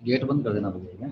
Gate बंद कर देना भैया।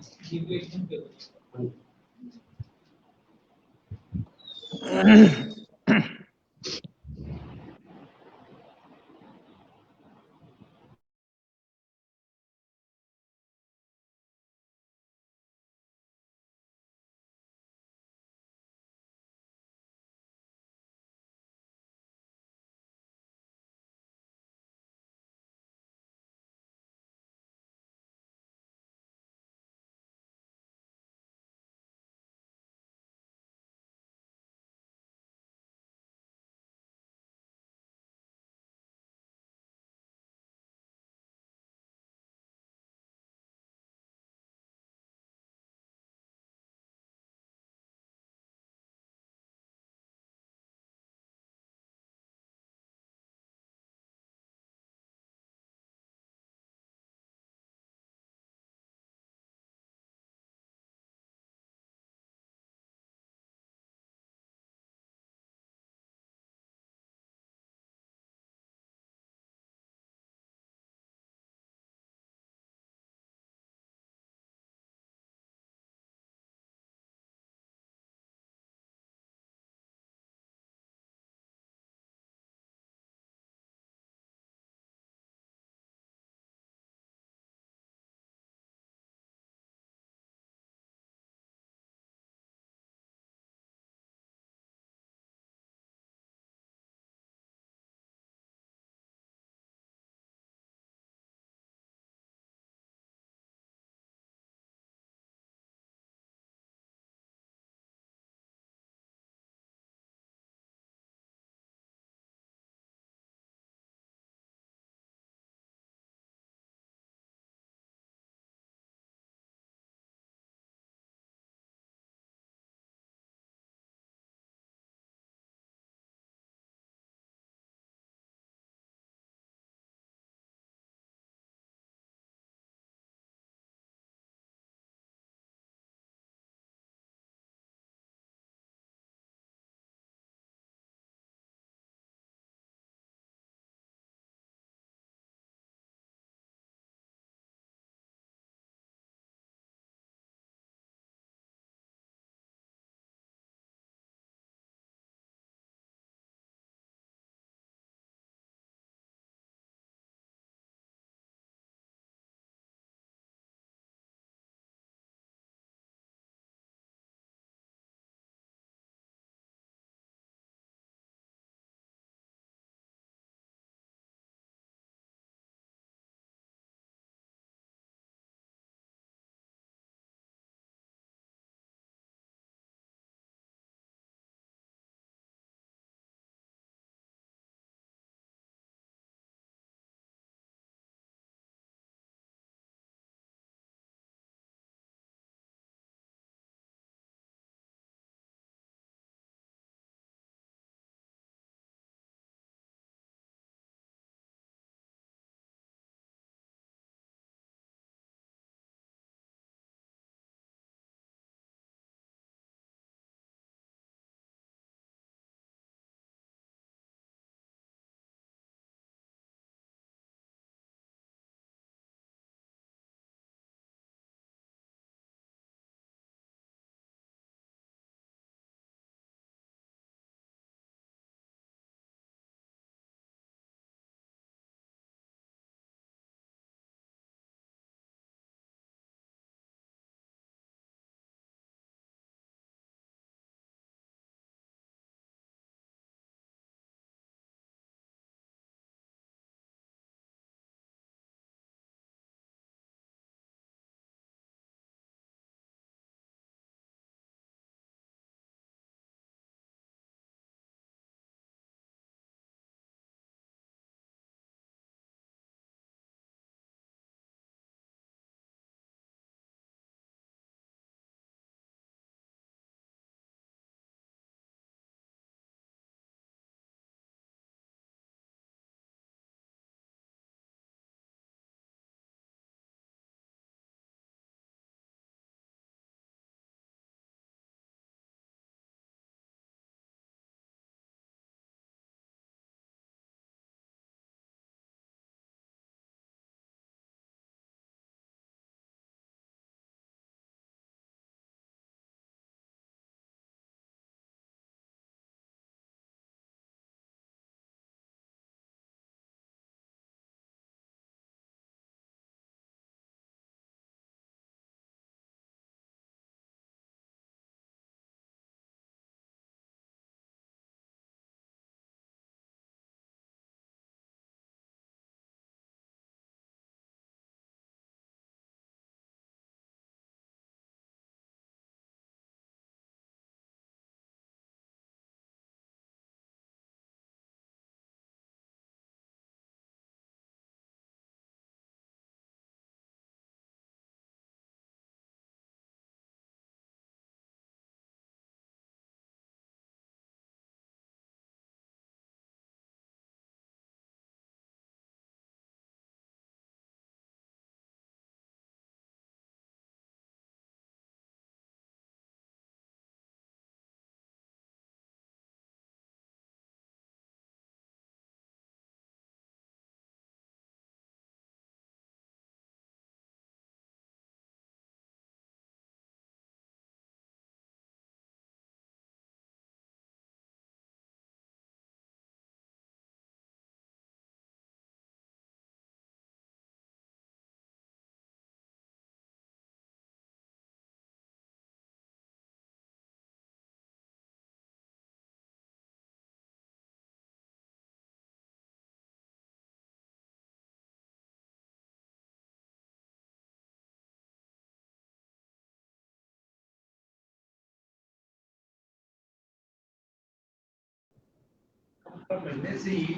पहले से ही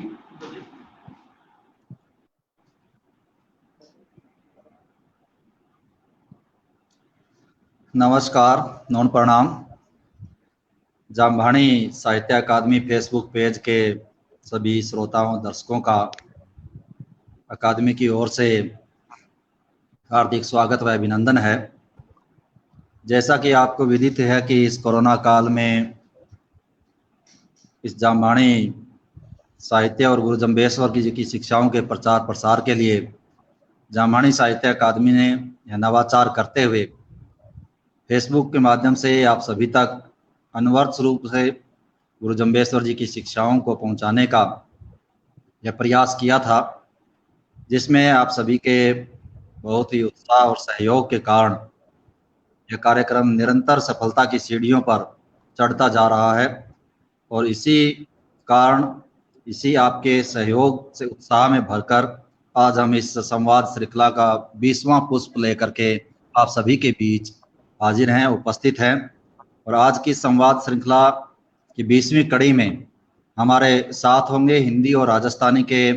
नमस्कार, नौन प्रणाम। जामभाणी साहित्य अकादमी फेसबुक पेज के सभी श्रोताओं दर्शकों का अकादमी की ओर से हार्दिक स्वागत व अभिनंदन है। जैसा कि आपको विदित है कि इस कोरोना काल में इस जामभाणी साहित्य और गुरु जम्बेश्वर जी की शिक्षाओं के प्रचार प्रसार के लिए जामभाणी साहित्य अकादमी ने यह नवाचार करते हुए फेसबुक के माध्यम से आप सभी तक अनवरत रूप से गुरु जम्बेश्वर जी की शिक्षाओं को पहुंचाने का यह प्रयास किया था, जिसमें आप सभी के बहुत ही उत्साह और सहयोग के कारण यह कार्यक्रम निरंतर सफलता की सीढ़ियों पर चढ़ता जा रहा है। और इसी कारण, इसी आपके सहयोग से उत्साह में भरकर आज हम इस संवाद श्रृंखला का 20वां पुष्प लेकर के आप सभी के बीच हाजिर हैं, उपस्थित हैं। और आज की संवाद श्रृंखला की 20वीं कड़ी में हमारे साथ होंगे हिंदी और राजस्थानी के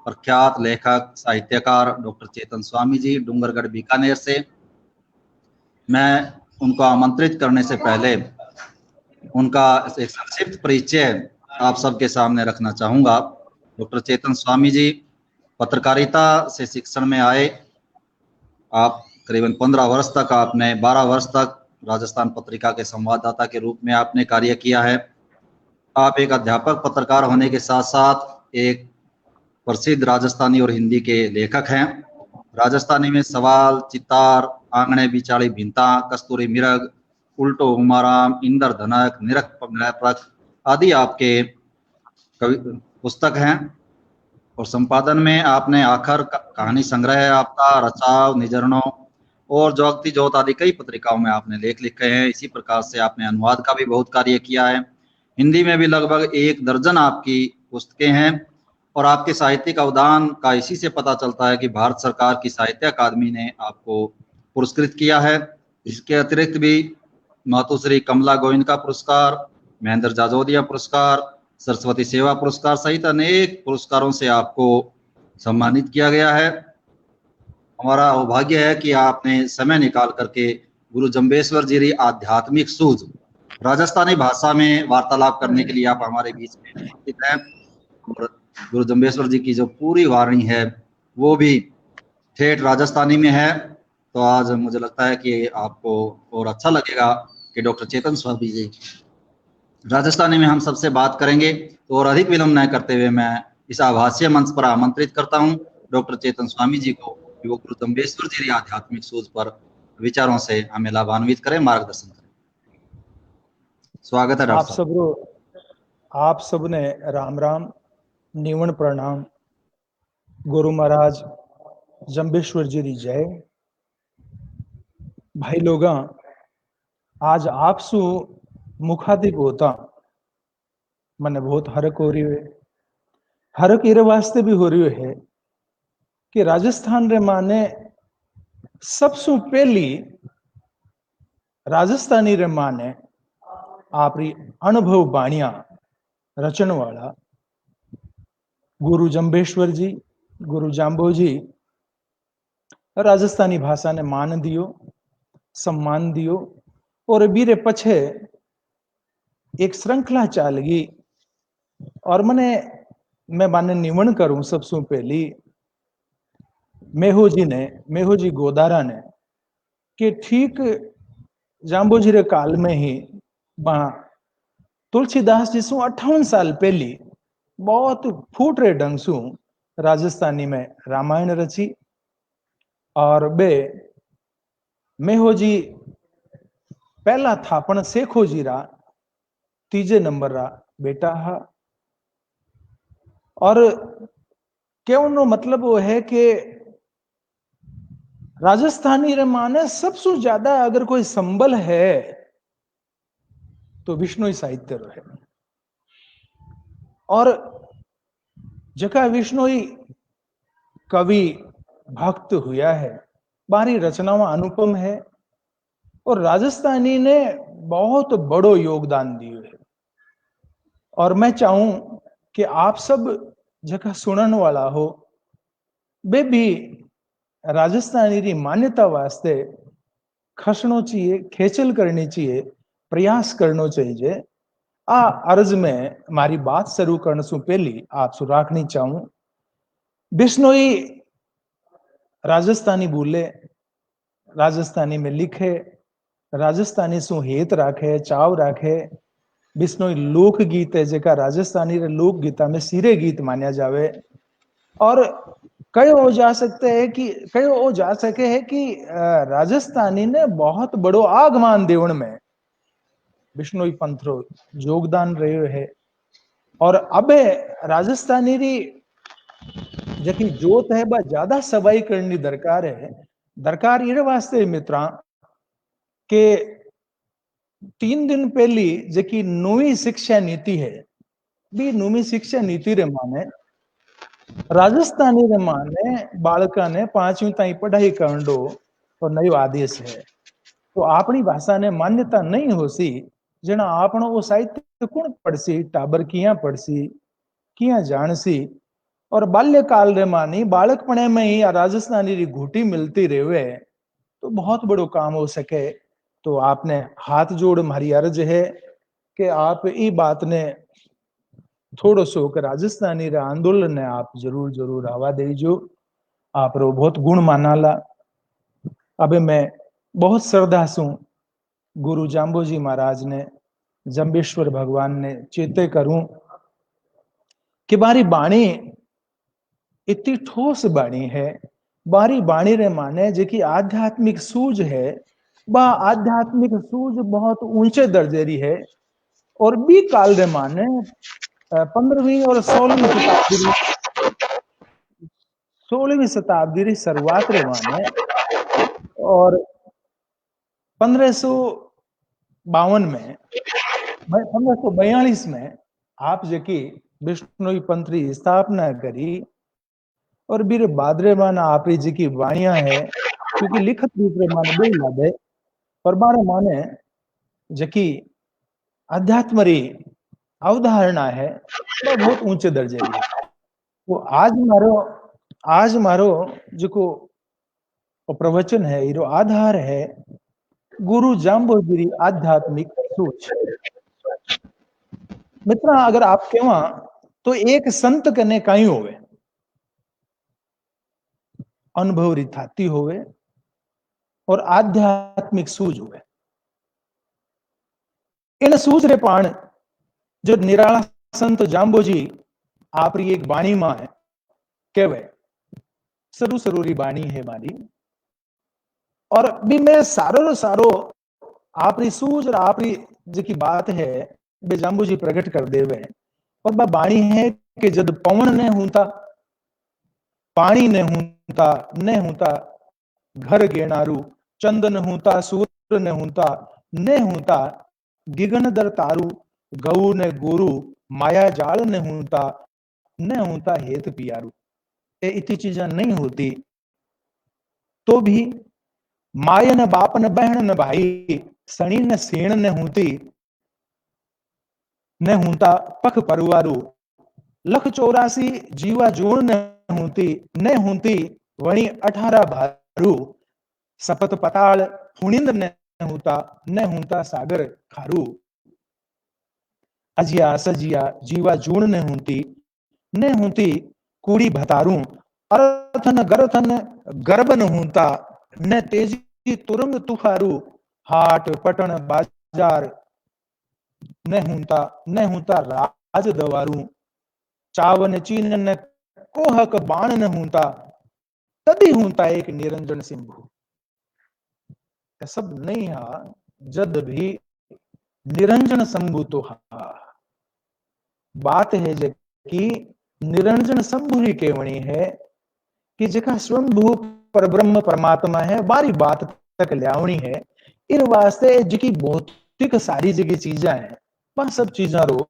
प्रख्यात लेखक साहित्यकार डॉक्टर चेतन स्वामी जी, डूंगरगढ़ बीकानेर से। मैं उनको आमंत्रित करने से पहले उनका एक संक्षिप्त परिचय आप सबके सामने रखना चाहूँगा। डॉक्टर चेतन स्वामी जी पत्रकारिता से शिक्षण में आए। आप करीबन 15 वर्ष तक, आपने 12 वर्ष तक राजस्थान पत्रिका के संवाददाता के रूप में आपने कार्य किया है। आप एक अध्यापक पत्रकार होने के साथ साथ एक प्रसिद्ध राजस्थानी और हिंदी के लेखक हैं। राजस्थानी में सवाल, चितार, आंगणे बिचाड़ी भिंता, कस्तूरी मिरग, उल्टो उमाराम, इंदर धनक, निरख प्रख आदि आपके कवि पुस्तक हैं। और संपादन में आपने आखर कहानी संग्रह है आपका, रचाव, निजरणों और जोगती जोत आदि कई पत्रिकाओं में आपने लेख लिखे हैं। इसी प्रकार से आपने अनुवाद का भी बहुत कार्य किया है। हिंदी में भी लगभग 1 दर्जन आपकी पुस्तकें हैं। और आपके साहित्यिक अवदान का इसी से पता चलता है कि भारत सरकार की साहित्य अकादमी ने आपको पुरस्कृत किया है। इसके अतिरिक्त भी मातुश्री कमला गोविंद का पुरस्कार, महेंद्र जाजोदिया पुरस्कार, सरस्वती सेवा पुरस्कार सहित अनेक पुरस्कारों से आपको सम्मानित किया गया है। हमारा सौभाग्य है कि आपने समय निकाल करके गुरु जम्बेश्वर जी की आध्यात्मिक सूझ राजस्थानी भाषा में वार्तालाप करने के लिए आप हमारे बीच में उपस्थित हैं। और गुरु जम्बेश्वर जी की जो पूरी वाणी है वो भी ठेठ राजस्थानी में है। तो आज मुझे लगता है कि आपको और अच्छा लगेगा कि डॉक्टर चेतन स्वामी जी राजस्थानी में हम सबसे बात करेंगे। तो और अधिक विलंब न करते हुए मैं इस आभासीय मंच पर आमंत्रित करता हूं डॉक्टर चेतन स्वामी जी को कि वो गुरु जम्बेश्वर जी की आध्यात्मिक सोच पर विचारों से हमें लाभान्वित करें, मार्गदर्शन करें। स्वागत है डॉक्टर साहब। आप सबने राम राम, निवण प्रणाम। गुरु महाराज जम्बेश्वर जी की जय। भाई लोगा, आज आपसु मुखातिब होता मने बहुत हरक हो रही है। हरक इरे वास्ते भी हो रही है कि राजस्थान रे माने सबसे पहली राजस्थानी रे माने आपरी अनुभव बाणिया रचन वाला गुरु जम्बेश्वर जी, गुरु जाम्बो जी राजस्थानी भाषा ने मान दियो, सम्मान दियो। और बीरे पछे एक श्रृंखला चाल गई। और मैं माने निवण करूं सबसे पहली मेहो जी गोदारा ने कि ठीक जाम्बो जी रे काल में ही तुलसीदास जी सु 58 साल पहली बहुत फूट रे ढंग सु राजस्थानी में रामायण रची। और बे मेहो जी पहला था पण सेखो जी रा तीजे नंबर रा बेटा हा। और कहने मतलब वो है कि राजस्थानी रे माने सबसे ज्यादा अगर कोई संबल है तो विष्णु साहित्य रो है। और जका विष्णु कवि भक्त हुआ है, बारी रचनाओं अनुपम है। और राजस्थानी ने बहुत बड़ो योगदान दियो है। और मैं चाहूं कि आप सब जगह सुनन वाला हो बे भी राजस्थानी री मान्यता वास्ते खसनो चाहिए, खेचल करनी चाहिए, प्रयास करनो चाहिए। आ अर्ज में मारी बात शुरू करने से पहली आप सु राखनी चाहूं, बिश्नोई राजस्थानी बोले, राजस्थानी में लिखे, राजस्थानी सु हेत राखे, चाव राखे। बिश्नोई लोक गीत है जेका राजस्थानी रे लोक गीता में सिरे गीत मान्या जावे। और कई हो जा सकते है कि कई हो जा सके है कि राजस्थानी ने बहुत बड़ो आगमान देवण में बिश्नोई पंथ रो योगदान रहे है। और अबे राजस्थानी री जकी जोत है बा ज्यादा सवाई करनी दरकार है। दरकार ये वास्ते मित्रा के 3 दिन पहली जकी नवी शिक्षा नीति है, बी नवी शिक्षा नीति रे माने राजस्थानी रे माने बालका ने 5वीं ताई पढ़ाई करनो तो नयो आदेश है। तो अपनी भाषा ने मान्यता नहीं होसी जना आपनो वो साहित्य कौन पढ़सी, टाबर किया पढ़सी, किया जानसी। और बाल्यकाल रे मानी बालकपणे में ही राजस्थानी री घूटी मिलती रेवे तो बहुत बड़ो काम हो सके। तो आपने हाथ जोड़ मारी अर्ज है कि आप ई बात ने थोड़ो सो के राजस्थानी रे आंदोलन ने आप जरूर जरूर हवा दीजो। आप रो बहुत गुण मानाला। अबे मैं बहुत श्रद्धा सु गुरु जाम्बोजी महाराज ने, जम्बेश्वर भगवान ने चेते करूं कि बारी बाणी इतनी ठोस बाणी है। बारी बाणी रे माने जेकी आध्यात्मिक सूझ है, वह आध्यात्मिक सूझ बहुत ऊंचे दर्जे री है। और बी काल रे माने 15वीं और 16वीं शताब्दी री शुरुआत रे माने और 1552 में 1542 में आप जकी बिश्नोई पंथ री स्थापना करी। और बीरे बादरे माना आप जी की वाणिया है क्योंकि लिखत रूप रे माने बे लादे पर बारे माने जकी अध्यात्म री अवधारणा है वो बहुत ऊंचे दर्जे की। तो आज मारो जो प्रवचन है इरो आधार है गुरु जाम्बोजी आध्यात्मिक सोच। मित्रा अगर आप कहवा तो एक संत कने कई होवे, अनुभव री थाती होवे और आध्यात्मिक सूझ होवे। इन सूझ रे पाण जो निराला संत जाम्बोजी आप री एक बाणी मां है केवे सरू सरूरी बाणी है मारी। और भी मैं सारो सारो आप री सूझ और आप री जी बात है बे जाम्बोजी प्रकट कर देवे। और बा बाणी है कि जद पवन ने हूंता, पानी ने हूंता, ने हूंता घर गेणारू, चंदन हूंता, सूर्य ने हूंता, ने हूंता गिगन दर तारू, गऊ ने गुरु, माया जाल ने हूंता, ने हूंता हेत पियारू। ये इतनी चीजें नहीं होती तो भी माय न बाप न बहन न भाई, सणी न सेण ने हूंती, ने हूंता पख परवारू, लख 84 जीवा जोड़ ने हूंती, ने हूंती वणी 18 भारू, सपत पताल फुणिंद ने हूंता, ने हूंता सागर खारू। अजिया सजिया जीवा जोड़ ने हूंती कूड़ी भतारू, अरथन गरथन गर्भन हूंता, ने तेजी तुरंग तुखारू, हाट पटन बाजार ने हूंता राज दवारू, चावन चीन ने कोहक बाण न हूंता, तदी हूंता एक निरंजन सिंभु। सब नहीं हा जद भी निरंजन शंभु तो हा। बात है कि निरंजन शंभु ही केवणी है कि जका स्वयंभू पर ब्रह्म परमात्मा है बारी बात तक ल्यावणी है। इन वास्ते जिकी भौतिक सारी जगी चीजा है वह सब चीजा रो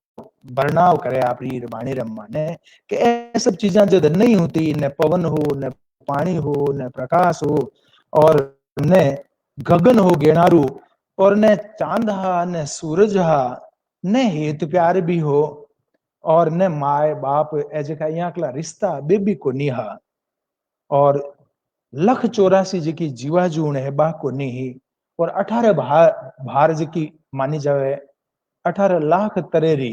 बरनाव करे आपरी बाणी रम्मा ने कि ये सब चीजा जद नहीं होती, न पवन हो, न पानी हो, न प्रकाश हो, और न गगन हो गेणारू, और न चांद हा, न सूरज हा, न हेत प्यार भी हो, और न माए बाप ए जेका यहाँ रिश्ता बेबी को निहा और 1,84,000 जेकी जीवा जून है बा को नहीं और 18 भार जेकी मानी जावे 18 लाख तरेरी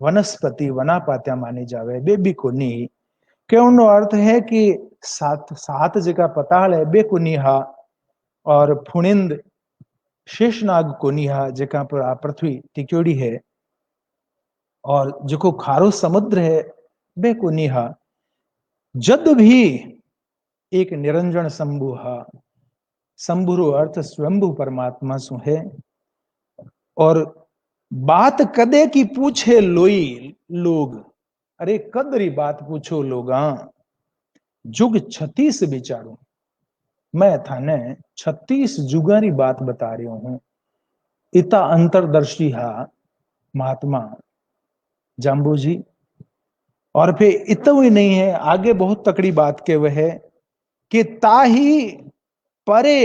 वनस्पति वनापात्या मानी जावे बेबी को नहीं के उन अर्थ है कि सात जेका पताल है बे को निहा और फुनिंद शेषनाग को निहा जेका पर आ पृथ्वी टिक्योड़ी है और जो खारो समुद्र है बे को निहा जद भी एक निरंजन शंभु हा शंभुरो अर्थ स्वयंभु परमात्मा सु है और बात कदे की पूछे लोई लोग अरे कदरी बात पूछो लोगा जुग 36 विचारो मैं थाने 36 जुगारी बात बता रही हूं इता अंतरदर्शी हा महात्मा जाम्बू जी और फिर इतना ही नहीं है आगे बहुत तकड़ी बात के वह है कि ताही परे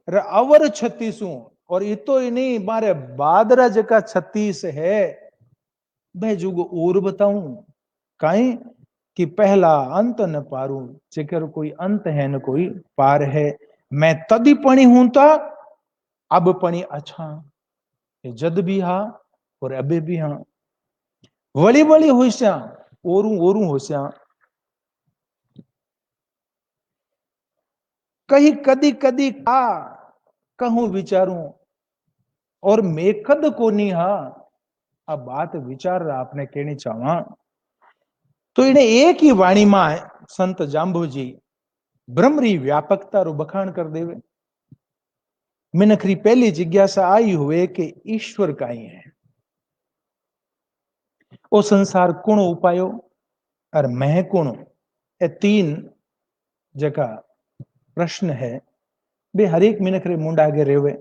अवर 36 और इतो ही नहीं मारे बादरा जका 36 है मैं जुग और बताऊं काई कि पहला अंत न पारू जेकर कोई अंत है न कोई पार है मैं तदी पणी हूं ता अब पणी अच्छा जद भी हा और अबे भी हा वली वली होश्या ओरू होश्या कहीं कदी कदी का कहूं विचारूं और मैं कद को नहीं हा अब बात विचार आपने कहनी चाहवा तो इन्हें एक ही वाणी में संत जाम्बू जी ब्रह्मरी व्यापकता रो बखान कर देवे मिनखरी पहली जिज्ञासा आई हुए कि ईश्वर का ही है ओ संसार कुण उपायो और मैं कुण ये 3 जगह प्रश्न है बे हरेक मिनखरे मुंडा आगे रेवे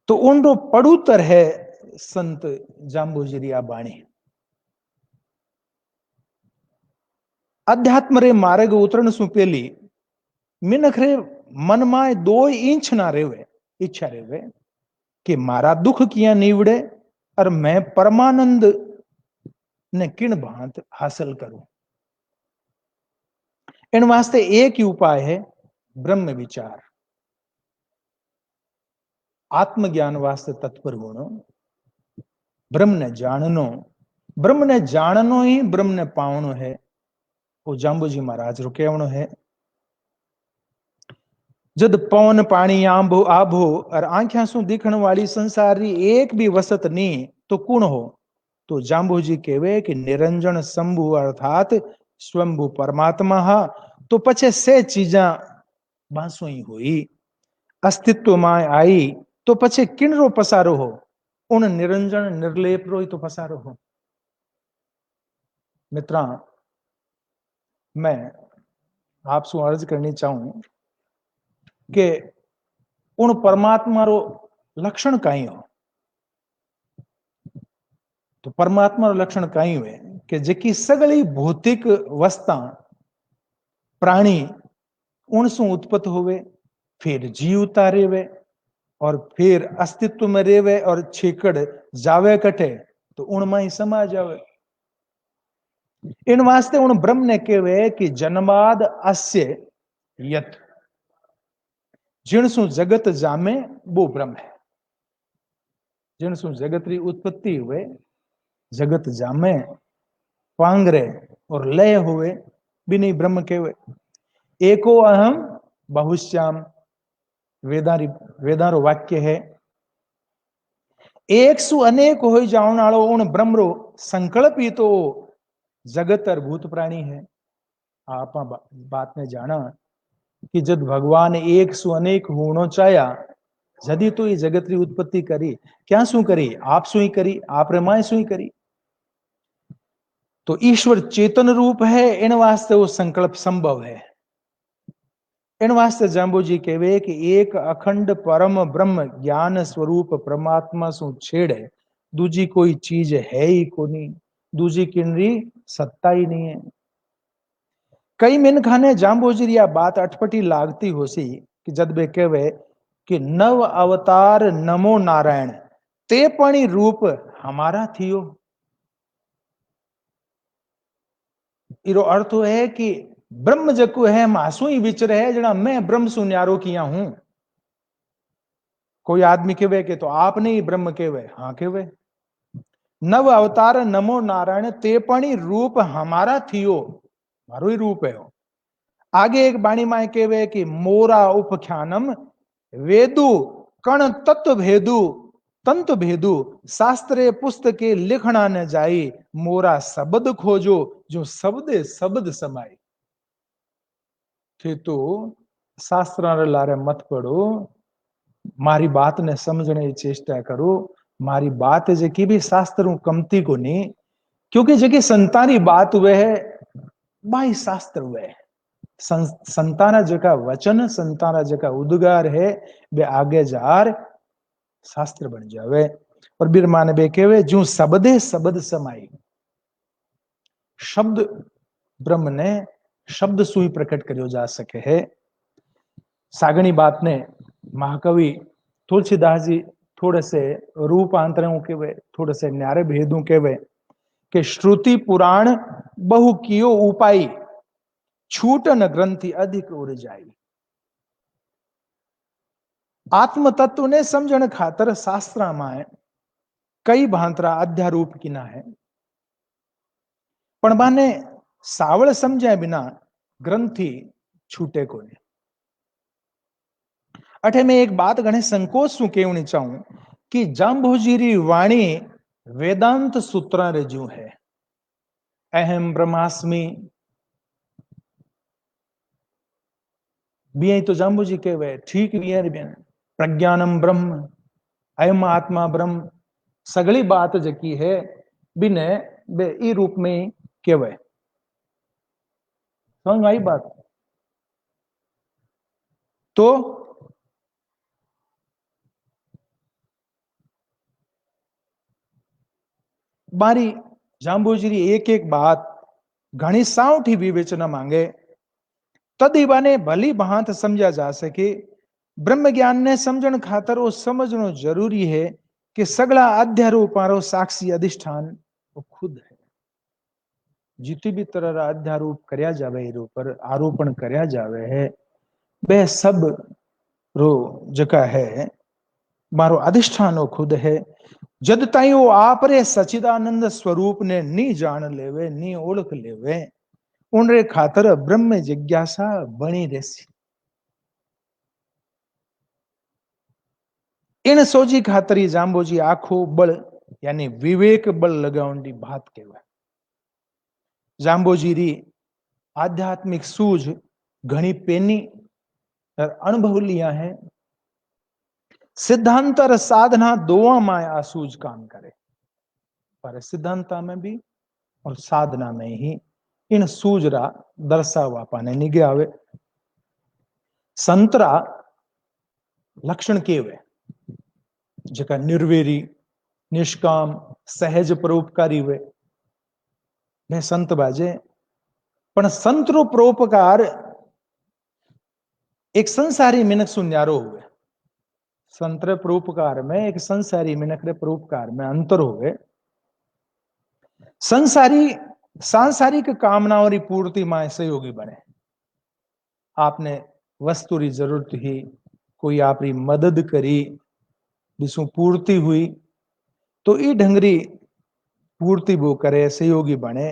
तो उनरो पड़ूतर है संत जाम्बूजी आ बाणी अध्यात्म रे मार्ग उतरण सु पहली मिनखरे मन में 2 इंच ना रेवे इच्छा रेवे कि मारा दुख किया नीवड़े और मैं परमानंद ने किण भांत हासिल करूं इन वास्ते एक ही उपाय है ब्रह्म विचार आत्मज्ञान वास्ते तत्पर होनो ब्रह्म ने जाननो ही ब्रह्म ने पावनो है वो जाम्बूजी महाराज रो कहवनो है जद पवन पानी आंबो आभो और आंख्या सु दिखण वाली संसार री एक भी वसत नहीं तो कुण हो तो जाम्बूजी कहवे कि निरंजन शंभु अर्थात स्वयंभु परमात्मा हा तो पछे से चीजा बांसो ही हुई अस्तित्व में आई तो पछे किन रो पसारो हो उन निरंजन निर्लेप रो ही तो पसारो हो मित्रा मैं आपसे अर्ज करनी चाहूं कि उन परमात्मा रो लक्षण कई हो तो परमात्मा रो लक्षण कई हुए कि जेकी सगली भौतिक वस्ता प्राणी उनसु उत्पत्त होवे फिर जीवता रेवे और फिर अस्तित्व में रेवे और छेकड़ जावे कटे तो उन में ही समा जावे इन वास्ते उन ब्रह्म ने कहवे कि जन्माद अस्य यत जिनसु जगत जामे वो ब्रह्म है जिनसु जगत री उत्पत्ति हुए जगत जामे पांगरे और लय हुए भी नहीं ब्रह्म कहवे एको अहम बहुश्याम वेदारो वाक्य है एक सु अनेक हो जाने वालो उन ब्रह्म रो संकल्प ही तो जगत और भूत प्राणी है आप बात ने जाना कि जब भगवान एक सु अनेक होनो चाया जदी तो ये जगत की उत्पत्ति करी क्या सु करी आप सु ही करी आप रमाए सु ही करी तो ईश्वर चेतन रूप है इन वास्ते वो संकल्प संभव है इन वास्ते जाम्बूजी कहवे कि एक अखंड परम ब्रह्म ज्ञान स्वरूप परमात्मा सु छेड़े दूजी कोई चीज है ही को नहीं दूजी किनरी सत्ता ही नहीं है कई मिनखा ने जाम्बूजी या बात अटपटी लागती हो सी कि जद बे कहवे कि नव अवतार नमो नारायण ते पणी रूप हमारा थियो इरो अर्थ है कि ब्रह्म जको है मासू ही विचर है जड़ा मैं ब्रह्म सु न्यारो किया हूं। कोई आदमी कहवे कि तो आप नहीं ब्रह्म कहवे, हाँ कहवे। नव अवतार नमो नारायण ते पण रूप हमारा थियो, मारो ही रूप है। आगे एक बाणी माए कहवे कि मोरा उपख्यानम वेदु कण तत्व भेदु तंत भेदु शास्त्रे पुस्तके लिखना न जाई, मोरा शब्द खोजो जो शब्दे शब्द समाई। थे तो शास्त्र लारे मत पढ़ो, मारी बात ने समझने की चेष्टा करो। मारी बात जेकी भी शास्त्र कमती को नहीं, क्योंकि जेकी संतानी बात हुए है बाई शास्त्र हुए है। संताना जका वचन संताना जका उद्गार है वे आगे जार शास्त्र बन जावे। और बिरमान बे कहवे जो शब्दे शब्द समाई। शब्द ब्रह्म ने शब्द सुई प्रकट करियो जा सके है। सागणी बात ने महाकवि तुलसीदास जी थोड़े से रूपांतरों के वे थोड़े से न्यारे भेदों के वे कि श्रुति पुराण बहु कियो उपाई, छूटन ग्रंथि अधिक उड़ जाई। आत्म तत्व ने समझण खातर शास्त्रा में कई भांतरा अध्यारूप किना है, पण बाने सावळ समझे बिना ग्रंथि छूटे को नहीं। अठे मैं एक बात गणे संकोच सु कहनी चाहूं कि जांबोजीरी वाणी वेदांत सूत्र रजू है। अहम ब्रह्मास्मि भी तो जांबोजी कहवे ठीक भी है। प्रज्ञानम ब्रह्म अयम आत्मा ब्रह्म सगली बात जकी है बिने बे ई रूप में कहवे। समझ में आई बात? तो बारी जांबोजी एक एक बात घनी साउठी विवेचना मांगे तद बाने भली भांत समझा जा सके। ब्रह्म ज्ञान ने समझण खातर वो समझना जरूरी है कि सगला अध्यारोपारो साक्षी अधिष्ठान वो खुद है। जितनी भी तरह अध्यारोप करया जावे पर आरोपण करया जावे है वह सब रो जका है मारो अधिष्ठान वो खुद है। जद ताई वो आप रे सचिदानंद स्वरूप ने नी जान लेवे नी ओळख लेवे उनरे खातर ब्रह्म जिज्ञासा बनी रहसी। इन सोजी खातरी जांबोजी आखो बल यानी विवेक बल लगाउंडी बात कहवा। जांबोजी री आध्यात्मिक सूझ घनी पेनी और अनुभव लिया है। सिद्धांत और साधना दोवा में आ सूझ काम करे, पर सिद्धांता में भी और साधना में ही इन सूझरा दर्शावा पाने निगे आवे। संतरा लक्षण केवे जका निर्वेरी निष्काम सहज परोपकारी वे मैं संत बाजे। पण संत रो परोपकार एक संसारी मिनक सु न्यारो हुए। संत रे परोपकार में एक संसारी मिनक रे परोपकार में अंतर हुए। संसारी सांसारिक कामनाओं की पूर्ति में सहयोगी बने। आपने वस्तु की जरूरत ही कोई आपकी मदद करी जिसु पूर्ति हुई तो ई ढंगरी पूर्ति वो करे सहयोगी बने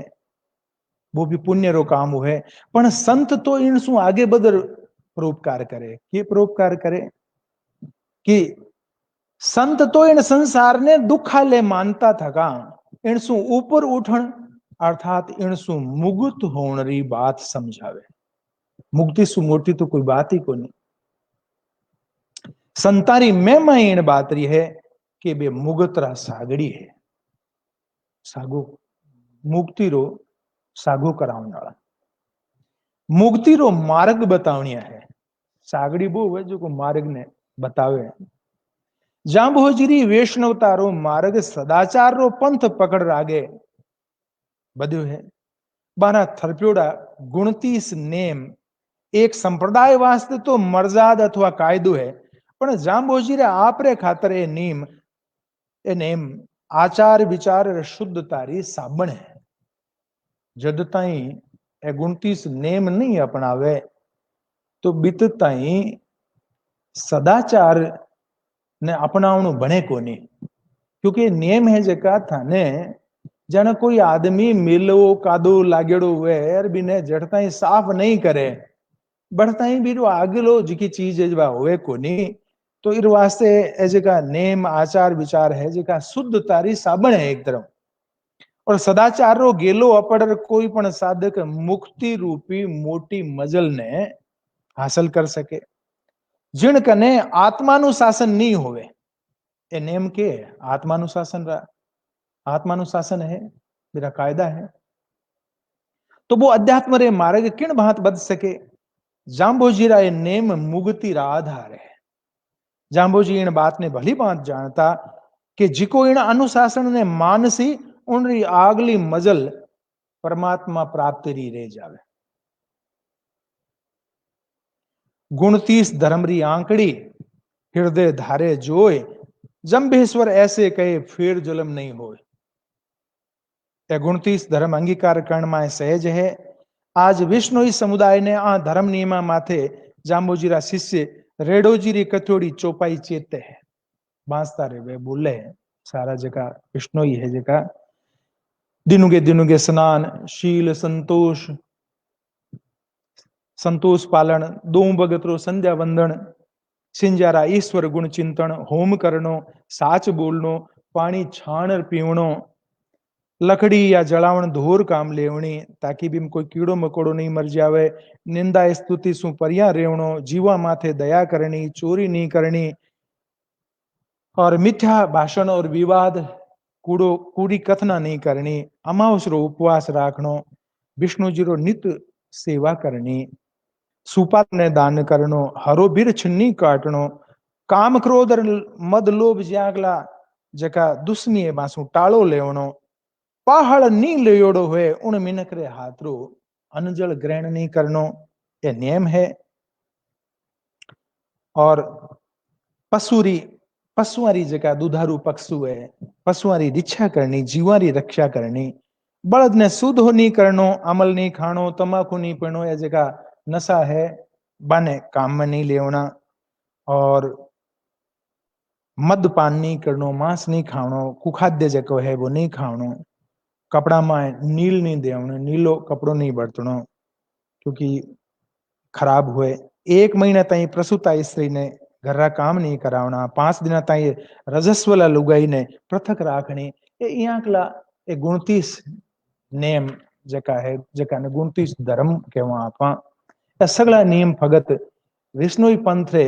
वो भी पुण्य रो काम हुए। पण संत तो इनसु आगे बदर परोपकार करे कि परोपकार करे कि संत तो इन संसार ने दुखाले मानता थका इनसु ऊपर उठन अर्थात इनसु मुक्त होने री बात समझावे। मुक्ति सु मोटी तो कोई बात ही को नहीं। संतारी में इन बात रही है कि बे मुगतरा सागड़ी है। सागो मुक्ति रो सागो करावने वाला मुक्ति रो मार्ग बतावनिया है। सागड़ी वो है जो को मार्ग ने बतावे। जांबोजीरी वैष्णवता रो मार्ग सदाचार रो पंथ पकड़ रागे बध्यो है। बाना थरप्योड़ा 29 नेम एक संप्रदाय वास्ते तो मर्याद अथवा कायदो है पण जांबोजीरे आपरे खातर ए नेम आचार विचार शुद्धता री साबण है। जद ताई ए 29 नेम नहीं अपनावे तो बीत ताई सदाचार ने अपनावणु बने कोनी। क्योंकि नियम है जेका थाने जन कोई आदमी मिलो कादो लागेड़ो हुए बिने जड़ता ही साफ नहीं करे बढ़ता ही भी आगलो जी चीज है हुए कोनी। तो इस वास्ते जेका नेम आचार विचार है जेका शुद्ध तारी साबण है एक तरफ और सदाचार रो गेलो अपड़ कोई पण साधक मुक्ति रूपी मोटी मजल ने हासिल कर सके। जिन कने आत्मानुशासन नहीं होवे ए नेम के आत्मानुशासन है मेरा कायदा है तो वो अध्यात्म रे मार्ग किन भांत बद सके। जाम्बोजीरा ये नेम मुक्ति रा आधार है। जाम्बोजी इन बात ने भली बात जानता कि जिको इन अनुशासन ने मानसी उनरी आगली मजल परमात्मा प्राप्ति री रह जावे। 29 धर्म री आंकड़ी हृदय धारे जोए जम्भेश्वर ऐसे कहे फिर जुलम नहीं होए। 29 धर्म अंगीकार करण में सहज है। आज विष्णुई समुदाय ने आ धर्म नियमा माथे जाम्बोजीरा शिष्य रेडोजी री कथोड़ी चौपाई चेते है बांसता रे वे बोले सारा जगह विष्णुई है जगह दिनुगे स्नान शील संतोष पालन दो भगतरो संध्या वंदन सिंजारा ईश्वर गुण चिंतन होम करनो साच बोलनो पानी छाण पीवणो लकड़ी या जलावण धोर काम लेवणी ताकि बीम कोई कीड़ो मकोड़ो नहीं मर जावे। निंदा स्तुति सु परिया रेवणो जीवा माथे दया करनी चोरी नहीं करनी और मिथ्या भाषण और विवाद कूड़ी कथना नहीं करनी। अमावस रो उपवास राखनो विष्णु जी रो नित्य सेवा करनी सुपात ने दान करनो हरो बीर छन्नी काटनो काम क्रोध मद लोभ ज्यागला जका दुश्मनी बासु टाळो लेवणो पहाड़ नी लेयोड़ो हुए उन मिनक रे हाथरो अनजल ग्रहण नहीं करनो ये नियम है। और पशुआरी जगह दुधारू पक्षु है पशुआरी रक्षा करनी जीवारी रक्षा करनी बलद ने शुद्ध हो नहीं करनो अमल नहीं खानो तंबाकू नहीं पीनो या जगह नशा है बाने काम में नहीं लेवना और मदपान नहीं करनो मांस नहीं खानो कुखाद्य जको है वो नहीं खानो कपड़ा में नील नहीं देवनो नीलो कपड़ो नहीं बरतनो क्योंकि खराब हुए। 1 महीना ताई प्रसूता स्त्री ने घर काम नहीं करावना 5 दिन ताई रजस्वला लुगाई ने पृथक राखनी ये इयाकला 29 नेम जका है जका ने 29 धर्म कहवा आपा सगला नियम भगत विष्णुई पंथ रे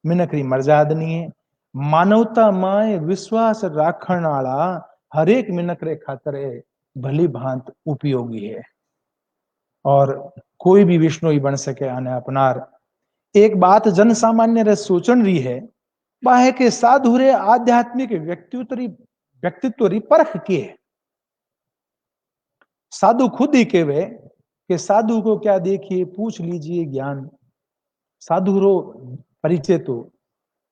मिनकरी मर्यादनी है। मानवता माए विश्वास राखण वाला हरेक मिनक रे खातर भली भांत उपयोगी है और कोई भी विष्णु ही बन सके आने अपनार। एक बात जन सामान्य रे सोचन रही है वह है कि साधु रे आध्यात्मिक व्यक्तित्व री परख की है। साधु खुद ही कहवे कि साधु को क्या देखिए पूछ लीजिए ज्ञान साधु रो परिचय तो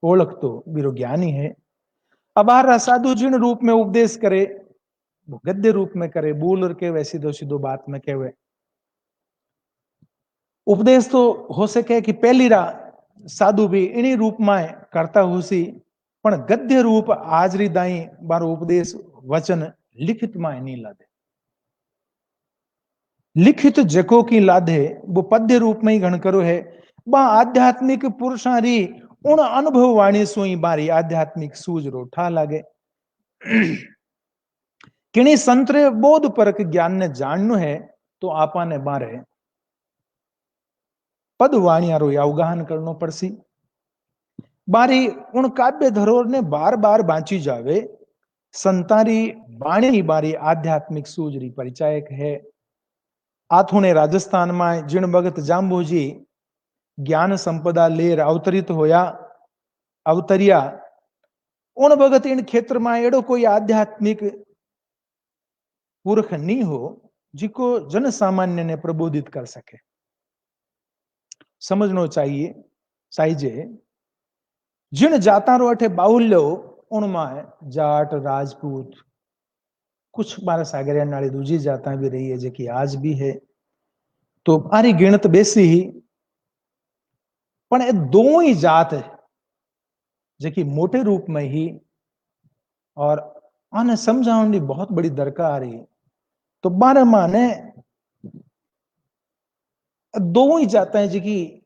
ओळख तो बीरो ज्ञान ही है। अब आ साधु जिन रूप में उपदेश करे वो गद्य रूप में करे बोल के वैसी दो सीधो बात में कहवे उपदेश तो हो सके कि पहली रा साधु भी इन्हीं रूप में करता हुसी पण गद्य रूप आजरी दाई बारो उपदेश वचन लिखित में नहीं लादे। लिखित जको की लादे वो पद्य रूप में ही गण करो है बा आध्यात्मिक पुरुषारी उन अनुभव वाणी सोई बारी आध्यात्मिक सूझ रो ठा लागे। किणी संतरे बोध परक ज्ञान ने जाननु है तो आपा ने बारे पद वाणियारो अवगाहन करनो पड़सी। बारी उन काव्य धरोहर ने बार बार बांची जावे संतारी वाणी बारी आध्यात्मिक सूझरी परिचायक है। आथुने राजस्थान में जिन भगत जाम्बोजी ज्ञान संपदा लेर अवतरिया उन भगत इन क्षेत्र में एड़ो कोई आध्यात्मिक पुरख नहीं हो जिको जन सामान्य ने प्रबोधित कर सके। समझना चाहिए साइजे जिन जाता रो अठे बाहुल्य उनमें जाट राजपूत कुछ बारह सागरिया नाली दूजी जाता भी रही है जो कि आज भी है तो आरी गिणत बेसी ही पण ए दो ही जात है जेकी मोटे रूप में ही और आने समझाने बहुत बड़ी दरकार है। तो बारे माने दो ही जाता है जी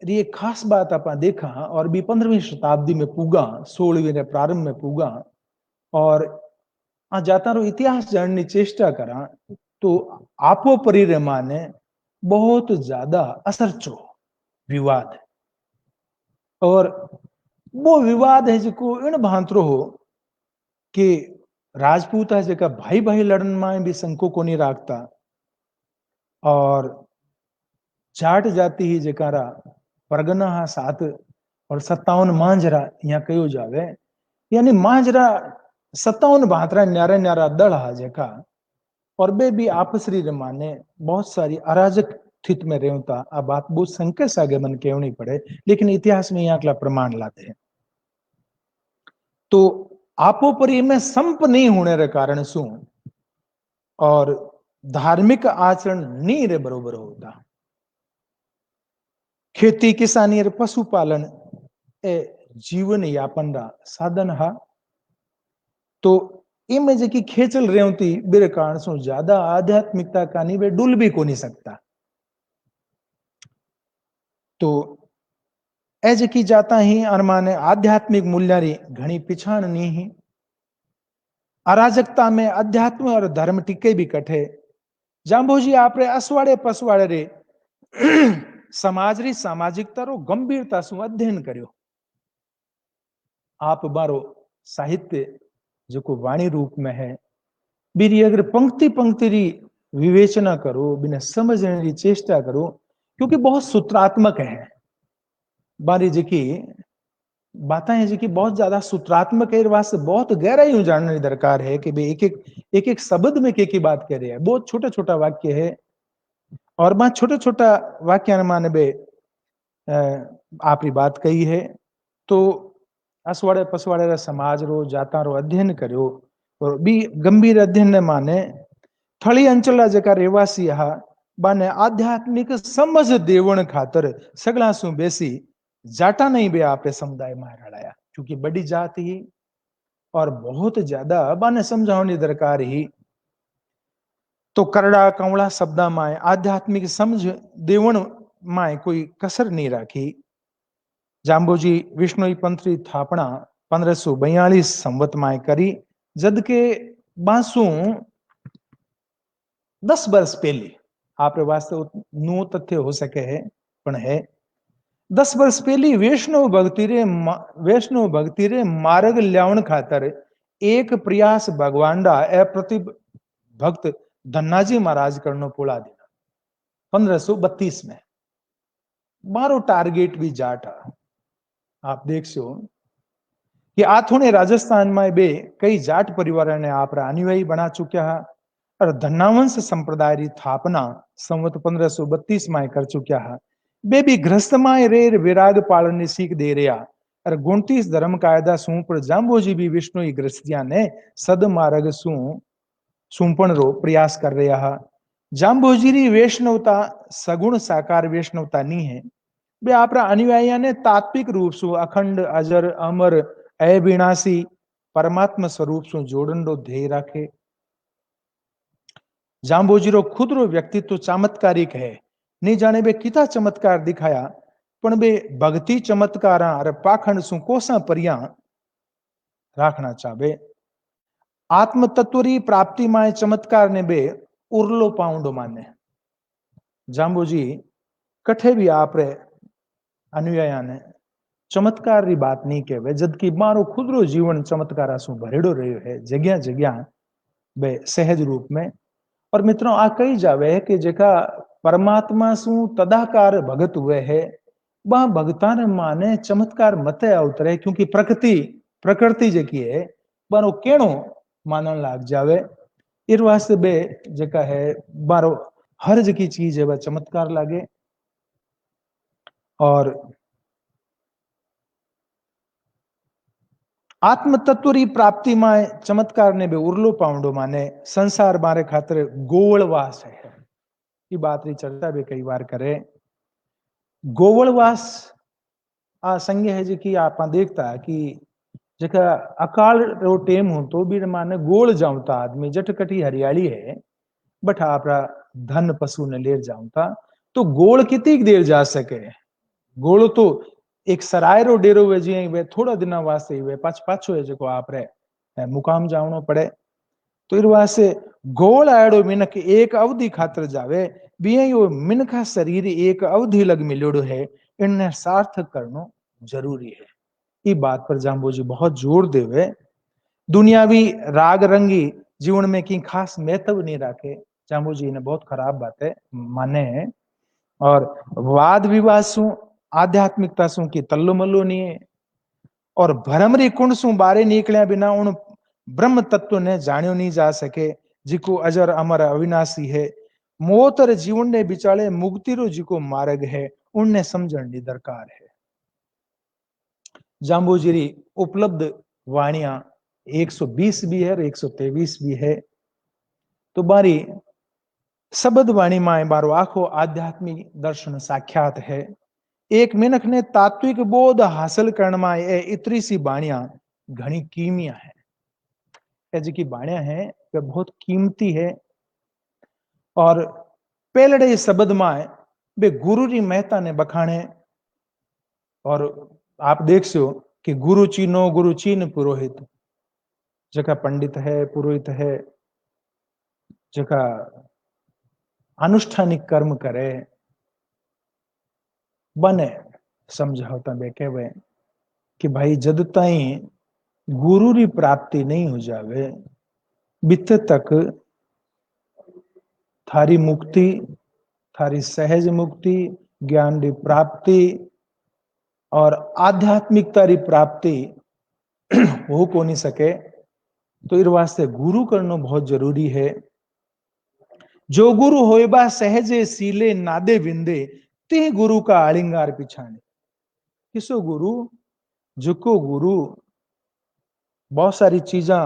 ये खास बात आप देखा और भी 15वीं शताब्दी में पूगा 16वीं रे प्रारंभ में पूगा और आ जाता रो इतिहास जानने चेष्टा करा तो आपो परी रे माने बहुत ज्यादा असर चो विवाद और वो विवाद है जो इन भांतरो हो कि राजपूत है जका भाई भाई लड़न में भी संको को नहीं राखता और जाट जाति ही जकारा परगना हा 7 और 57 मांजरा यहाँ कहो जावे यानी मांजरा 57 भांतरा न्यारा न्यारा दल हा जका और बे भी आपस री माने बहुत सारी अराजक स्थित में रहता आ बात बहुत संकेत सागे मन कहनी पड़े लेकिन इतिहास में यहाँ अगला प्रमाण लाते हैं। तो आपो परी में संप नहीं होने रे कारण शू और धार्मिक आचरण नहीं रे बरोबर होता खेती किसानी और पशुपालन ए जीवन यापन रा साधन हा तो इमें जो खेचल रही होती बेरे कारण से ज्यादा आध्यात्मिकता का नहीं वे डुल भी को नहीं सकता तो एज की जाता ही अनमाने आध्यात्मिक मूल्यारी घनी पिछाण नहीं ही अराजकता में अध्यात्म और धर्म टिके भी कठे जांबोजी आपरे असवाड़े पसवाड़े रे समाज री सामाजिकता रो गंभीरता से अध्ययन करो आप बारो साहित्य जो को वाणी रूप में है बीरी अगर पंक्ति पंक्ति री विवेचना करो बिना समझने की चेष्टा करो क्योंकि बहुत सूत्रात्मक है बारी जी की बातें हैं जी की बहुत ज्यादा सूत्रात्मक है वास्ते बहुत गहराई जानने की दरकार है कि भाई एक एक शब्द में की बात कह रहे हैं बहुत छोटा छोटा वाक्य है और मैं छोटा छोटा वाक्य अनुमान बे आपकी बात कही है तो असवाड़े पसवाड़े रा समाज रो जाता रो अध्ययन करो और भी गंभीर अध्ययन ने माने थली अंचल जका रेवासी हा बाने आध्यात्मिक समझ देवण खातर सगला सु बेसी जाटा नहीं बे आपे समुदाय में रड़ाया क्योंकि बड़ी जात ही और बहुत ज्यादा बाने समझाने दरकार ही तो करड़ा कंवड़ा शब्दा माए आध्यात्मिक समझ देवण माए कोई कसर नहीं राखी जांबोजी विष्णुई पंथ री थापना 1542 संवत माए करी जद के बासु 10 वर्ष पहले आप वास्ते नो तथ्य हो सके है पण है 10 वर्ष पहले वैष्णव भक्ति रे मार्ग ल्यावण खातर एक प्रयास भगवानडा अप्रति भक्त धन्नाजी महाराज करनो पोला देना 1532 में मारो टारगेट भी जाटा आप देख सो कि आथोने राजस्थान में बे कई जाट परिवार ने आप अनुयायी बना चुका है और धन्नावंश संप्रदाय री स्थापना संवत 1532 में कर चुका है बे भी ग्रस्त माए रेर विराग पालन ने सीख दे रहा और 29 धर्म कायदा सू पर जांबोजी भी विष्णु ग्रस्तिया ने सदमार्ग सूपण रो प्रयास कर रहा है जांबोजी री वैष्णवता सगुण साकार वैष्णवता नहीं है बे आप अनुयायी ने तात्विक रूप से अखंड अजर अमर अविनाशी परमात्मा स्वरूप से जोड़न रो ध्येय राखे जांबोजी रो खुद रो व्यक्तित्व चमत्कारिक है नहीं जाने बे किता चमत्कार दिखाया पण बे भक्ति चमत्कार और पाखंड सु कोसा परिया राखना चाहे आत्म तत्वरी प्राप्ति माए चमत्कार ने बे उर्लो पाउंडो माने जांबोजी कठे भी आप अनुयाया ने चमत्कार री बात नहीं कहवे जबकि मारो खुद रो जीवन चमत्कार सु भरेडो रह्यो है जगह जगह बे सहज रूप में और मित्रों आ कही जावे कि जेका परमात्मा सु तदाकार भगत हुए है वह भगता ने माने चमत्कार मते उतरे क्योंकि प्रकृति जेकी है बारो केणो मानन लाग जावे इस वास्ते बे जेका है बारो हर जकी चीज है वह चमत्कार लागे और आत्म तत्व री प्राप्ति में चमत्कार ने बे उर्लो पाउंडो माने संसार मारे खातिर गोवलवास है की बात री चर्चा भी कई बार करे। गोवलवास आ संज्ञ है जी की आप देखता है कि जका अकाल रो टेम हो तो भी माने गोल जाऊता आदमी जटकटी हरियाली है बट आपरा धन पशु ने लेर जाऊता तो गोल कितनी देर जा सके। गोल तो एक सराय रो डेरो वे जी वे थोड़ा दिन वास्ते वे पाछो है जो आप रे मुकाम जावनो पड़े। तो इस वास्ते गोल आड़ो मिनक एक अवधि खातर जावे बिया यो मिनका शरीर एक अवधि लग मिलोड़ो है इन्हें सार्थक करनो जरूरी है। ये बात पर जाम्बोजी बहुत जोर देवे। दुनियावी राग रंगी जीवन में की खास महत्व नहीं रखे जाम्बोजी ने बहुत खराब बात है माने है। और वाद विवाद सु आध्यात्मिकता सु की तल्लो मल्लो नहीं है और भ्रमरी कुंड सु बारे निकलिया बिना उन ब्रह्म तत्व ने जानियो नहीं जा सके जिको अजर अमर अविनाशी है। मौत और जीवन ने बिचाले मुक्ति रो जिको मार्ग है उनने समझने दरकार है। जाम्बोजी उपलब्ध वाणियां 120 भी है और 123 भी है। तो बारी शब्द वाणी में बारो आखो आध्यात्मिक दर्शन साक्षात है। एक मिनख ने तात्विक बोध हासिल करने में ये इतनी सी बाणियां घनी कीमिया है जी की बाणियां है वे बहुत कीमती है। और पहलड़े शब्द में वे गुरु री महता ने बखाने और आप देख सो कि गुरु चीनो गुरु चीन पुरोहित जका पंडित है पुरोहित है जका अनुष्ठानिक कर्म करे बने समझाता बेके वे कि भाई जद ताई गुरु री प्राप्ति नहीं हो जावे बित तक थारी मुक्ति थारी सहज मुक्ति ज्ञान री प्राप्ति और आध्यात्मिकता री प्राप्ति हो को नहीं सके। तो इस वास्ते गुरु करना बहुत जरूरी है। जो गुरु होएबा सहजे सीले नादे विंदे ते गुरु का आलिंगार पिछाने। किसो गुरु जुको गुरु बहुत सारी चीजा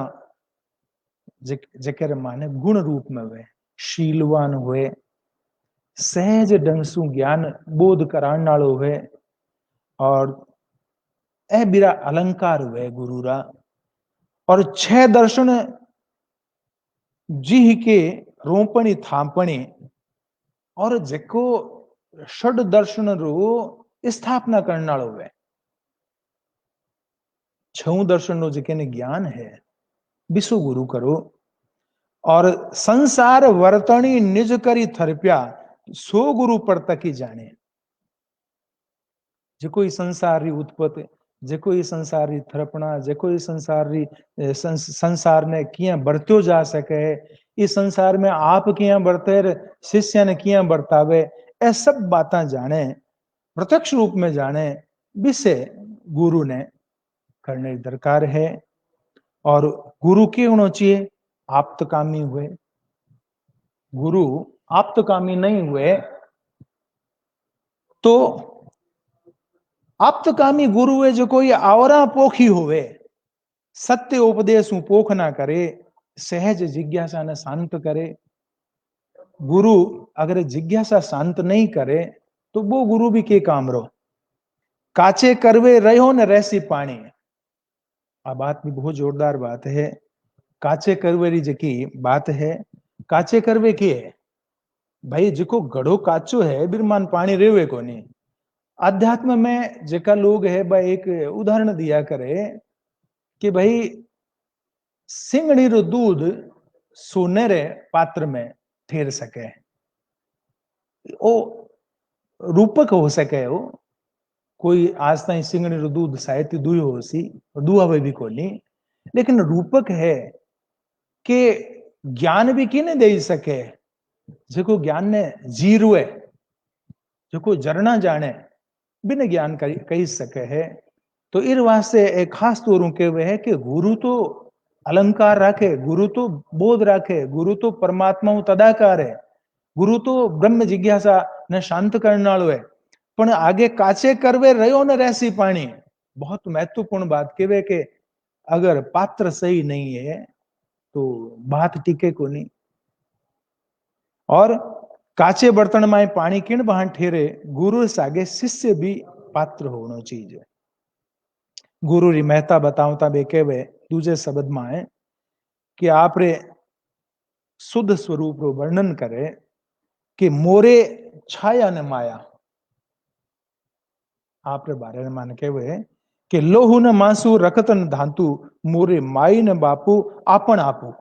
जकर माने गुण रूप में हुए शीलवान हुए सहज ढंग सु ज्ञान बोध कराने नालो हुए और ए बिरा अलंकार हुए गुरु रा और 6 दर्शन जी के रोपणी थापणी और जेको षड दर्शन रो स्थापना करने वालो है। 6 दर्शन रो जेके ने ज्ञान है विश्व गुरु करो और संसार वर्तनी निज करी थरप्या सो गुरु पर तकी जाने। जो कोई संसार री उत्पत्ति जो कोई संसार री थरपना जो कोई संसार री संसार ने किया बरत्यो जा सके इस संसार में आप किया बरते शिष्य ने किया बरतावे ए सब बातें जाने प्रत्यक्ष रूप में जाने विषय गुरु ने करने दरकार है। और गुरु के होना चाहिए आप्तकामी हुए। गुरु आप्तकामी नहीं हुए तो आप्तकामी गुरु है जो कोई आवरा पोखी होवे सत्य उपदेश पोख ना करे सहज जिज्ञासा ने शांत करे। गुरु अगर जिज्ञासा शांत नहीं करे तो वो गुरु भी के काम रो काचे करवे रहो न रहसी पानी। आ बात भी बहुत जोरदार बात है। काचे करवे री जकी बात है काचे करवे की है भाई जिको गढ़ो काचो है बिरमान पानी रेवे को नहीं। अध्यात्म में जेका लोग है भाई एक उदाहरण दिया करे कि भाई सिंगड़ी रो दूध सुनहरे पात्र में ठेर सके ओ रूपक हो सके वो कोई आज तक सिंगड़ी रो दूध शायद दुई हो सी दुआवे भी को नहीं लेकिन रूपक है कि ज्ञान भी किने दे सके जो ज्ञान ने जीरुए जो जरना जाने बिन ज्ञान कही सके है। तो इस वास्ते एक खास तौर के वे है कि गुरु तो अलंकार रखे गुरु तो बोध रखे गुरु तो परमात्मा तदाकार है गुरु तो ब्रह्म जिज्ञासा ने शांत करने वालों है पण आगे काचे करवे रहो न रहसी पानी। बहुत महत्वपूर्ण बात कहवे कि अगर पात्र सही नहीं है तो बात टिके को नहीं। और काचे बर्तन में पानी किण बहान ठेरे, गुरु सागे शिष्य भी पात्र होना चाहिए। गुरु री मेहता बतावता बे कहवे दूजे शब्द में है कि आप रे शुद्ध स्वरूप रो वर्णन करे कि मोरे छाया ने माया। आप रे बारे में मान कहवे कि लोहू न मांसू रकत न धातु, मोरे माई न बापू आपन आपू।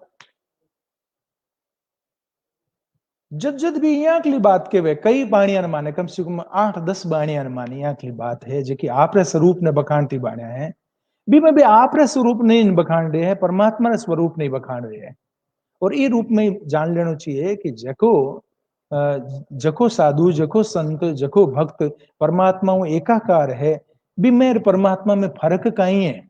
जद जद भी यहाँ की बात के वे कई बाणिया ने माने, कम से कम 8-10 बाणिया ने माने यहाँ की बात है जो कि आप रे स्वरूप ने बखानती बाणिया है। भी में भी आप रे स्वरूप नहीं बखान रहे हैं, परमात्मा रे स्वरूप नहीं बखान रहे हैं। और ये रूप में जान लेना चाहिए कि जको साधु, जको संत, जको भक्त परमात्मा एकाकार है, भी मेरे परमात्मा में फर्क कहीं है।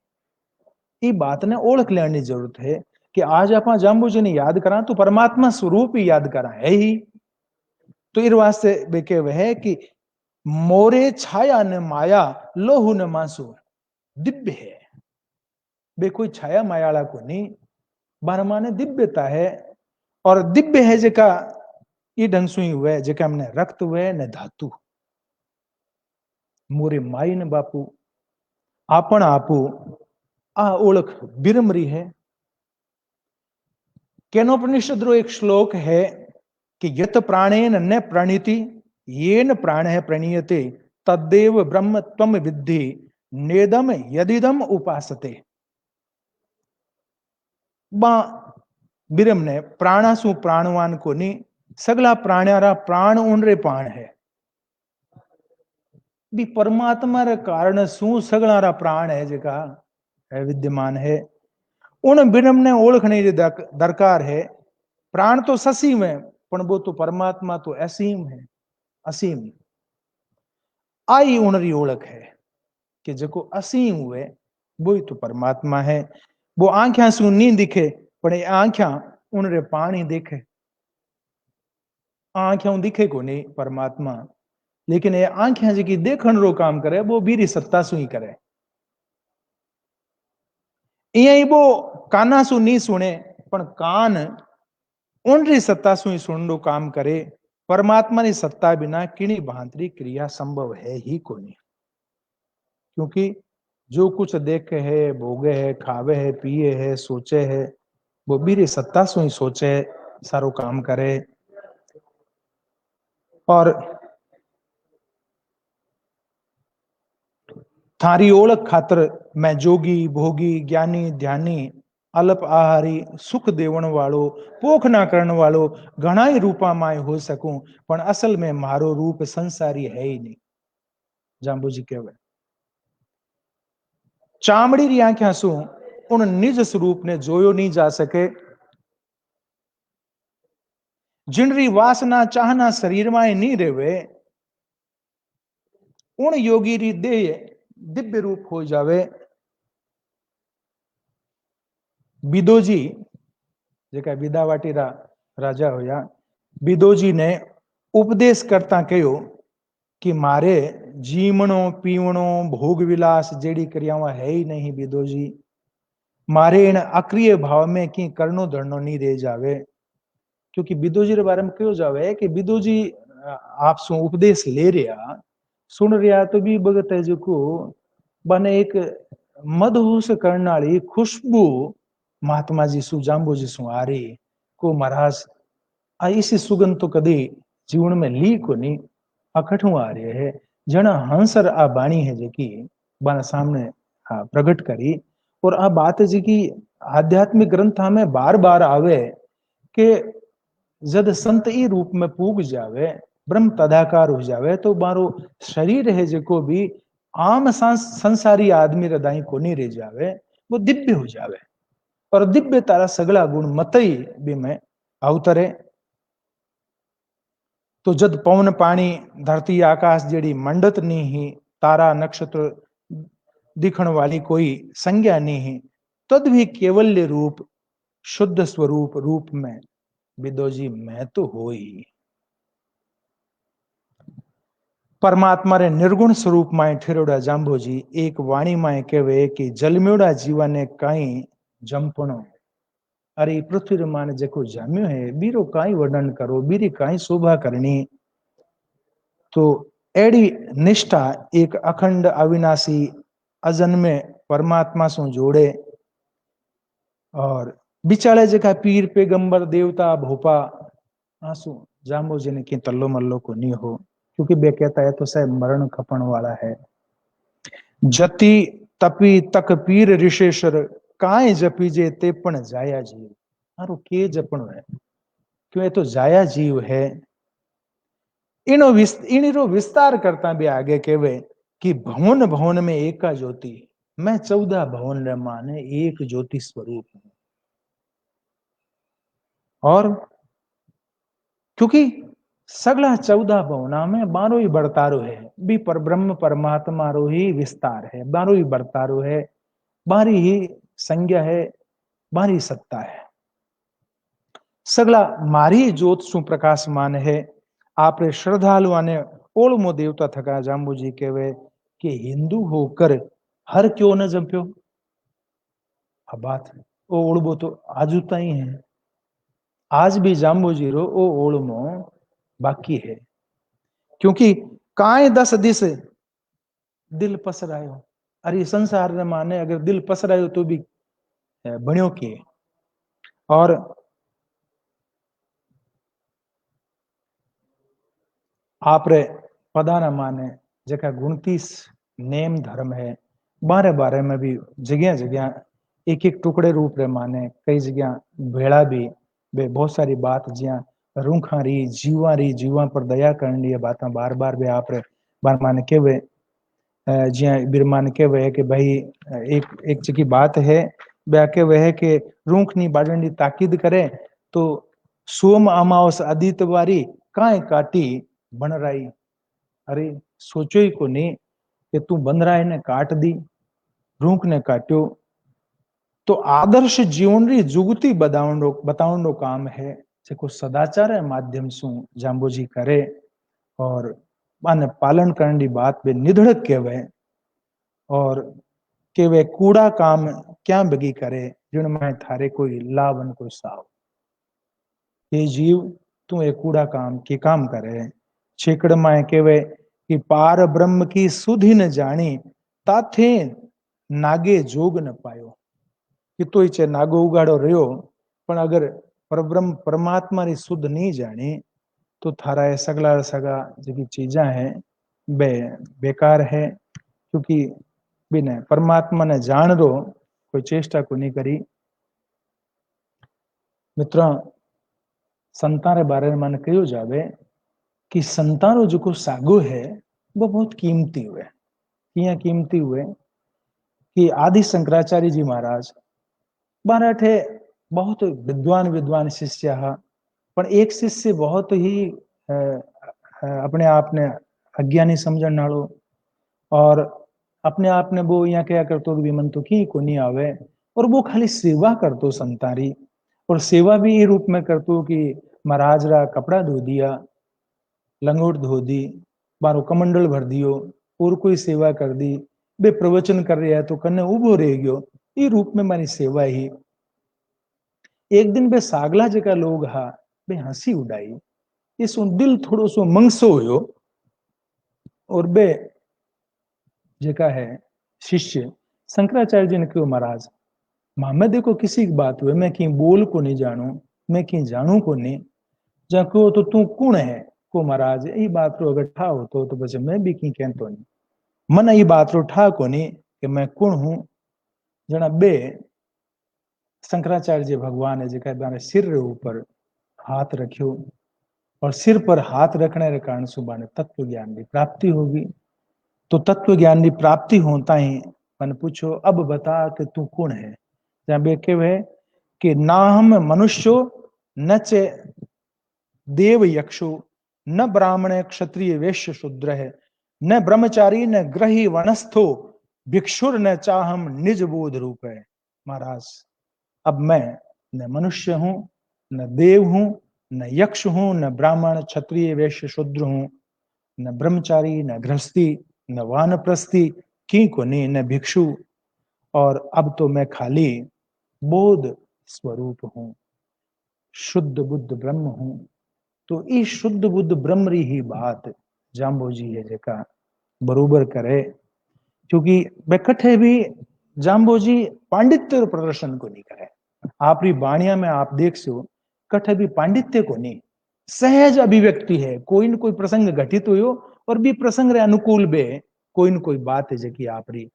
ये बात ने ओळख लेने की जरूरत है कि आज आप जांबू ने याद करा तो परमात्मा स्वरूप ही याद करा है ही। तो इस वास्ते बेके वह है कि मोरे छाया न माया, लोहू न मांसू, दिव्य है। बे कोई छाया मायाला को नहीं, बारमा ने दिव्यता है। और दिव्य है जेका ये ढंग सुई हुए जेका हमने रक्त हुए न धातु। मोरे माई न बापू आपन आपू, आ ओळख बिरमरी है। केनोपनिषद रो एक श्लोक है कि यत प्राणेन न प्रणीति येन प्राणः प्रणीयते तद्देव ब्रह्म त्वम विद्धि नेदम यदिदम उपासते। बा बिरम ने प्राणासु प्राणवान को नी, सगला प्राण्यारा प्राण उनरे प्राण है। भी परमात्मा रे कारण सु सगलारा प्राण है जेका है विद्यमान है। उन बिरम ने ओळखने की दरकार है। प्राण तो ससीम है, पण वो तो परमात्मा तो असीम है, असीम। आई उनरी ओळख है कि जो असीम हुए वो ही तो परमात्मा है। वो आंख्या सु नहीं दिखे, पण ये आंख्या उनरे पानी देखे। आंख्या दिखे को नहीं परमात्मा, लेकिन ये आंख्या जी देखन रो काम करे वो बीरी सत्ता सु ही करे। यही वो काना सु नहीं सुने, पण कान उनरी सत्ता सु ही सुन रो काम करे। परमात्मा की सत्ता बिना किणी भांतरी क्रिया संभव है ही को नहीं। क्योंकि जो कुछ देखे है, भोगे है, खावे है, पिए है, सोचे है, वो बीरी सत्ता सु ही सोचे, सारो काम करे। और थारी ओळख खातर मैं जोगी, भोगी, ज्ञानी, ध्यानी, अल्प आहारी, सुख देवण वालो, पोख ना करण वालो घणा ही रूपा माय हो सकूं, पण असल में मारो रूप संसारी है ही नहीं। जांबूजी कहवे चामड़ी री आंख्या सु उन निज स्वरूप ने जोयो नहीं जा सके। जिनरी वासना चाहना शरीर में नहीं रेवे, उन योगी री देह दिव्य रूप हो जावे। बिदोजी जेका बिदावाटी राजा होया, बिदोजी ने उपदेश करता कहो कि मारे जीवणो पीवणो भोग विलास जेड़ी क्रियावां है ही नहीं बिदोजी। मारे इन अक्रिय भाव में की करनो धरनो नहीं रह जावे। क्योंकि बिदोजी रे बारे में क्यों जावे कि बिदोजी आप सु उपदेश ले रहा, सुन रहा तो भी भगत है जो को बने एक मदहोश करने वाली खुशबू महात्मा जी सु जांबू जी सु आ रही को महाराज ऐसी सुगंध तो कभी जीवन में ली को नहीं अकठू आ रहे है। जना हंसर आ बाणी है जेकी बना सामने प्रकट करी। और आ बात जी की आध्यात्मिक ग्रंथ में बार बार आवे कि जद संत ई रूप में पूग जावे, ब्रह्म तदाकार हो जावे, तो मारो शरीर है जेको भी आम संसारी आदमी हृदय को नहीं रह जावे, वो दिव्य हो जावे। और दिव्य तारा सगला गुण मतई भी में अवतरे। तो जद पवन पानी धरती आकाश जेड़ी मंडत नहीं ही, तारा नक्षत्र दिखण वाली कोई संज्ञा नहीं ही, तद भी केवल्य रूप शुद्ध स्वरूप रूप में बिदोजी मैं तो हो ही। परमात्मा रे निर्गुण स्वरूप में ठेरोड़ा जांबोजी एक वाणी में कहवे कि जलम्योड़ा जीवन ने कई जंपणो अरे पृथ्वी मान जेको जाम्यो है बीरो काई वर्णन करो, बीरी काई शोभा करनी। तो एड़ी निष्ठा एक अखंड अविनाशी अजन्मे परमात्मा से जोड़े। और बिचाले जेका पीर पैगंबर देवता भोपा आंसू जामो जिन की तल्लो मल्लो को नहीं हो, क्योंकि बे कहता है तो सह मरण खपण वाला है। जति तपी तक पीर ऋषेश्वर काए जपी जे ते पण जाया जीव। मारो के जपणो है, क्यों ये तो जाया जीव है। इनो विस्तार करता भी आगे कहवे कि भवन भवन में एका ज्योति, मैं 14 भवन रे माने एक ज्योति स्वरूप हूं। और क्योंकि सगला 14 भवना में 12 ही बरतारो है, भी पर ब्रह्म परमात्मा रो ही विस्तार है, 12 ही बरतारो है, 12 ही संज्ञा है, 12 सत्ता है। सगला मारी ज्योत सु प्रकाशमान है। आपरे श्रद्धालुआ ने ओळमो देवता थका जांबूजी कहवे कि हिंदू होकर हर क्यों न जप्यो। अब बात ओ ओळबो तो आजुता ही है, आज भी जांबूजी रो ओ ओळमो बाकी है। क्योंकि काए 10 दिस दिल पसरायो। अरे संसार ने माने अगर दिल पसरायो तो भी बण्यो के। और आपरे पदाना माने जेका 29 नेम धर्म है, बारे बारे में भी जगह जगह एक एक टुकड़े रूप रे माने, कई जगह भेड़ा भी बे बहुत सारी बात जिया रूखा री जीवा पर दया करनी ये बात बार बार बे आप बार माने केवे जिया बिरमान केवे है कि भाई एक जगह बात है बे केवे है कि रूख नी बाड़नी ताकीद करे तो सोम अमावस आदित्य वारी काए काटी बन रही। अरे सोचो ही को नहीं कि तू बन रहा है ने काट दी, रूख ने काट्यो। तो आदर्श जीवन री जुगती बताउंडो काम है जेको सदाचार है माध्यम सु जांबोजी करे। और माने पालन करने की बात बे निधड़क कहवे। और के वे कूड़ा काम क्या बगी करे जिनमें थारे कोई लाभ न कोई साव। ये जीव तू एक कूड़ा काम के काम करे। छेकड़ में केवे कि पार ब्रह्म की सुधि न जानी ताथे नागे जोग न पायो। कि तो इचे नागो उगाड़ो रहो पण अगर परब्रह्म परमात्मा री सुध नहीं जानी तो थारा सगला सगा जी चीजा है बे बेकार है। क्योंकि बिना परमात्मा ने जान दो कोई चेष्टा को नहीं करी। मित्रों संतां रे बारे में मैंने कहो जावे कि संतां रो जो सागो है वो बहुत कीमती हुए। किया कीमती हुए कि आदि शंकराचार्य जी महाराज बाराठे बहुत विद्वान शिष्य हा, पर एक शिष्य बहुत ही अपने आप ने अज्ञानी समझण वालो और अपने आप ने वो यहाँ क्या करतो भी मन तो की को नहीं आवे और वो खाली सेवा करतो संतारी। और सेवा भी ये रूप में करतो कि महाराज रा कपड़ा धो दिया, लंगोट धो दी, बारो कमंडल भर दियो और कोई सेवा कर दी। बे प्रवचन कर रहा है तो कन्ने उभो रह गयो, ये रूप में मारी सेवा ही। एक दिन बे सागला जगह लोग हा बे हंसी उड़ाई, इस दिल थोड़ो सो मंगसो हो। और बे जगह है शिष्य शंकराचार्य जी ने क्यों महाराज मैं देखो किसी की बात हुए मैं कहीं बोल को नहीं जानू, मैं कहीं जानू को नहीं जा क्यों तो तू कौन है को महाराज ये बात रो अगर ठा हो तो बस मैं भी कहीं कहतो नहीं मन ये बात रो ठा को नहीं कि मैं कौन हूं। जना बे शंकराचार्य जी भगवान है जगह सिर रे ऊपर हाथ रखियो और सिर पर हाथ रखने के कारण सुबह ने तत्व ज्ञान की प्राप्ति होगी। तो तत्व ज्ञान की प्राप्ति होता ही मन पूछो अब बता कि तू कौन है। जहां बेके हुए कि ना हम मनुष्यो न चे देव यक्षो न ब्राह्मण क्षत्रिय वैश्य शूद्र है न ब्रह्मचारी न ग्रही वनस्थो भिक्षुर न चाहम निज बोध रूप है। महाराज अब मैं न मनुष्य हूं न देव हूं न यक्ष हूं न ब्राह्मण क्षत्रिय वैश्य शूद्र हूं न ब्रह्मचारी न गृहस्थी न वानप्रस्थी की को नहीं न भिक्षु। और अब तो मैं खाली बोध स्वरूप हूं, शुद्ध बुद्ध ब्रह्म हूं। तो ई शुद्ध बुद्ध ब्रह्म री ही बात जाम्बोजी है जेका बरोबर करे, क्योंकि वे कठे भी जाम्बोजी पांडित्य रो प्रदर्शन को नहीं करे। आप री बाणिया में आप देख सो कठे भी पांडित्य को नहीं, सहज अभिव्यक्ति है। कोई न कोई प्रसंग घटित हुयो और भी प्रसंग रे अनुकूल बे कोई न कोई बात है जेकी आप री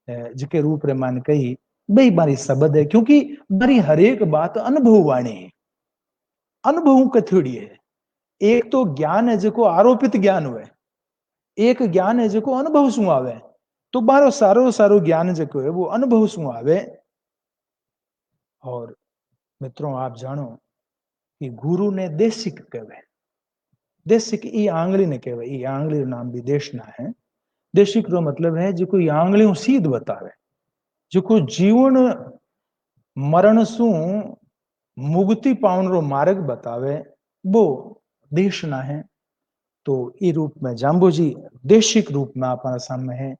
जिके रूप रे मान कही बई बारी शब्द है, क्योंकि बारी हरेक बात अनुभव वाणी है, अनुभव कथोड़ी है। एक तो ज्ञान है जो आरोपित ज्ञान हुए, एक ज्ञान है जो अनुभव शू आवे। तो बारो सारो सारो ज्ञान जो है वो अनुभव शू आवे। और मित्रों आप जानो कि गुरु ने देशिक कहवे, देशिक ई आंगली ने कहवे, ई आंगली नाम भी देशना है। देशिक रो मतलब है जो कोई आंगलियों सीध बतावे, जो को जीवन मरण शू मुक्ति पावन रो मार्ग बतावे, वो देशना है। तो ई रूप में जाम्बोजी देशिक रूप में अपना सामने है।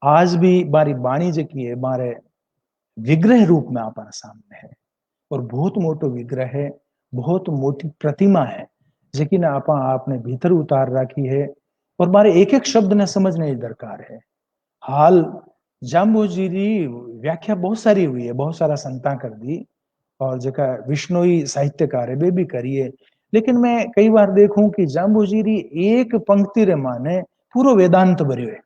आज भी बारी बाणी जकी है मारे विग्रह रूप में अपना सामने है, और बहुत मोटो विग्रह है, बहुत मोटी प्रतिमा है जेकी ने आपने भीतर उतार रखी है, और मारे एक एक शब्द ने समझने की दरकार है। हाल जाम्बोजी री व्याख्या बहुत सारी हुई है, बहुत सारा संता कर दी, और जका विष्णुई साहित्यकार है वे भी करिए। लेकिन मैं कई बार देखूं कि जाम्बोजी री एक पंक्ति रे माने पूरो वेदांत भरियो है।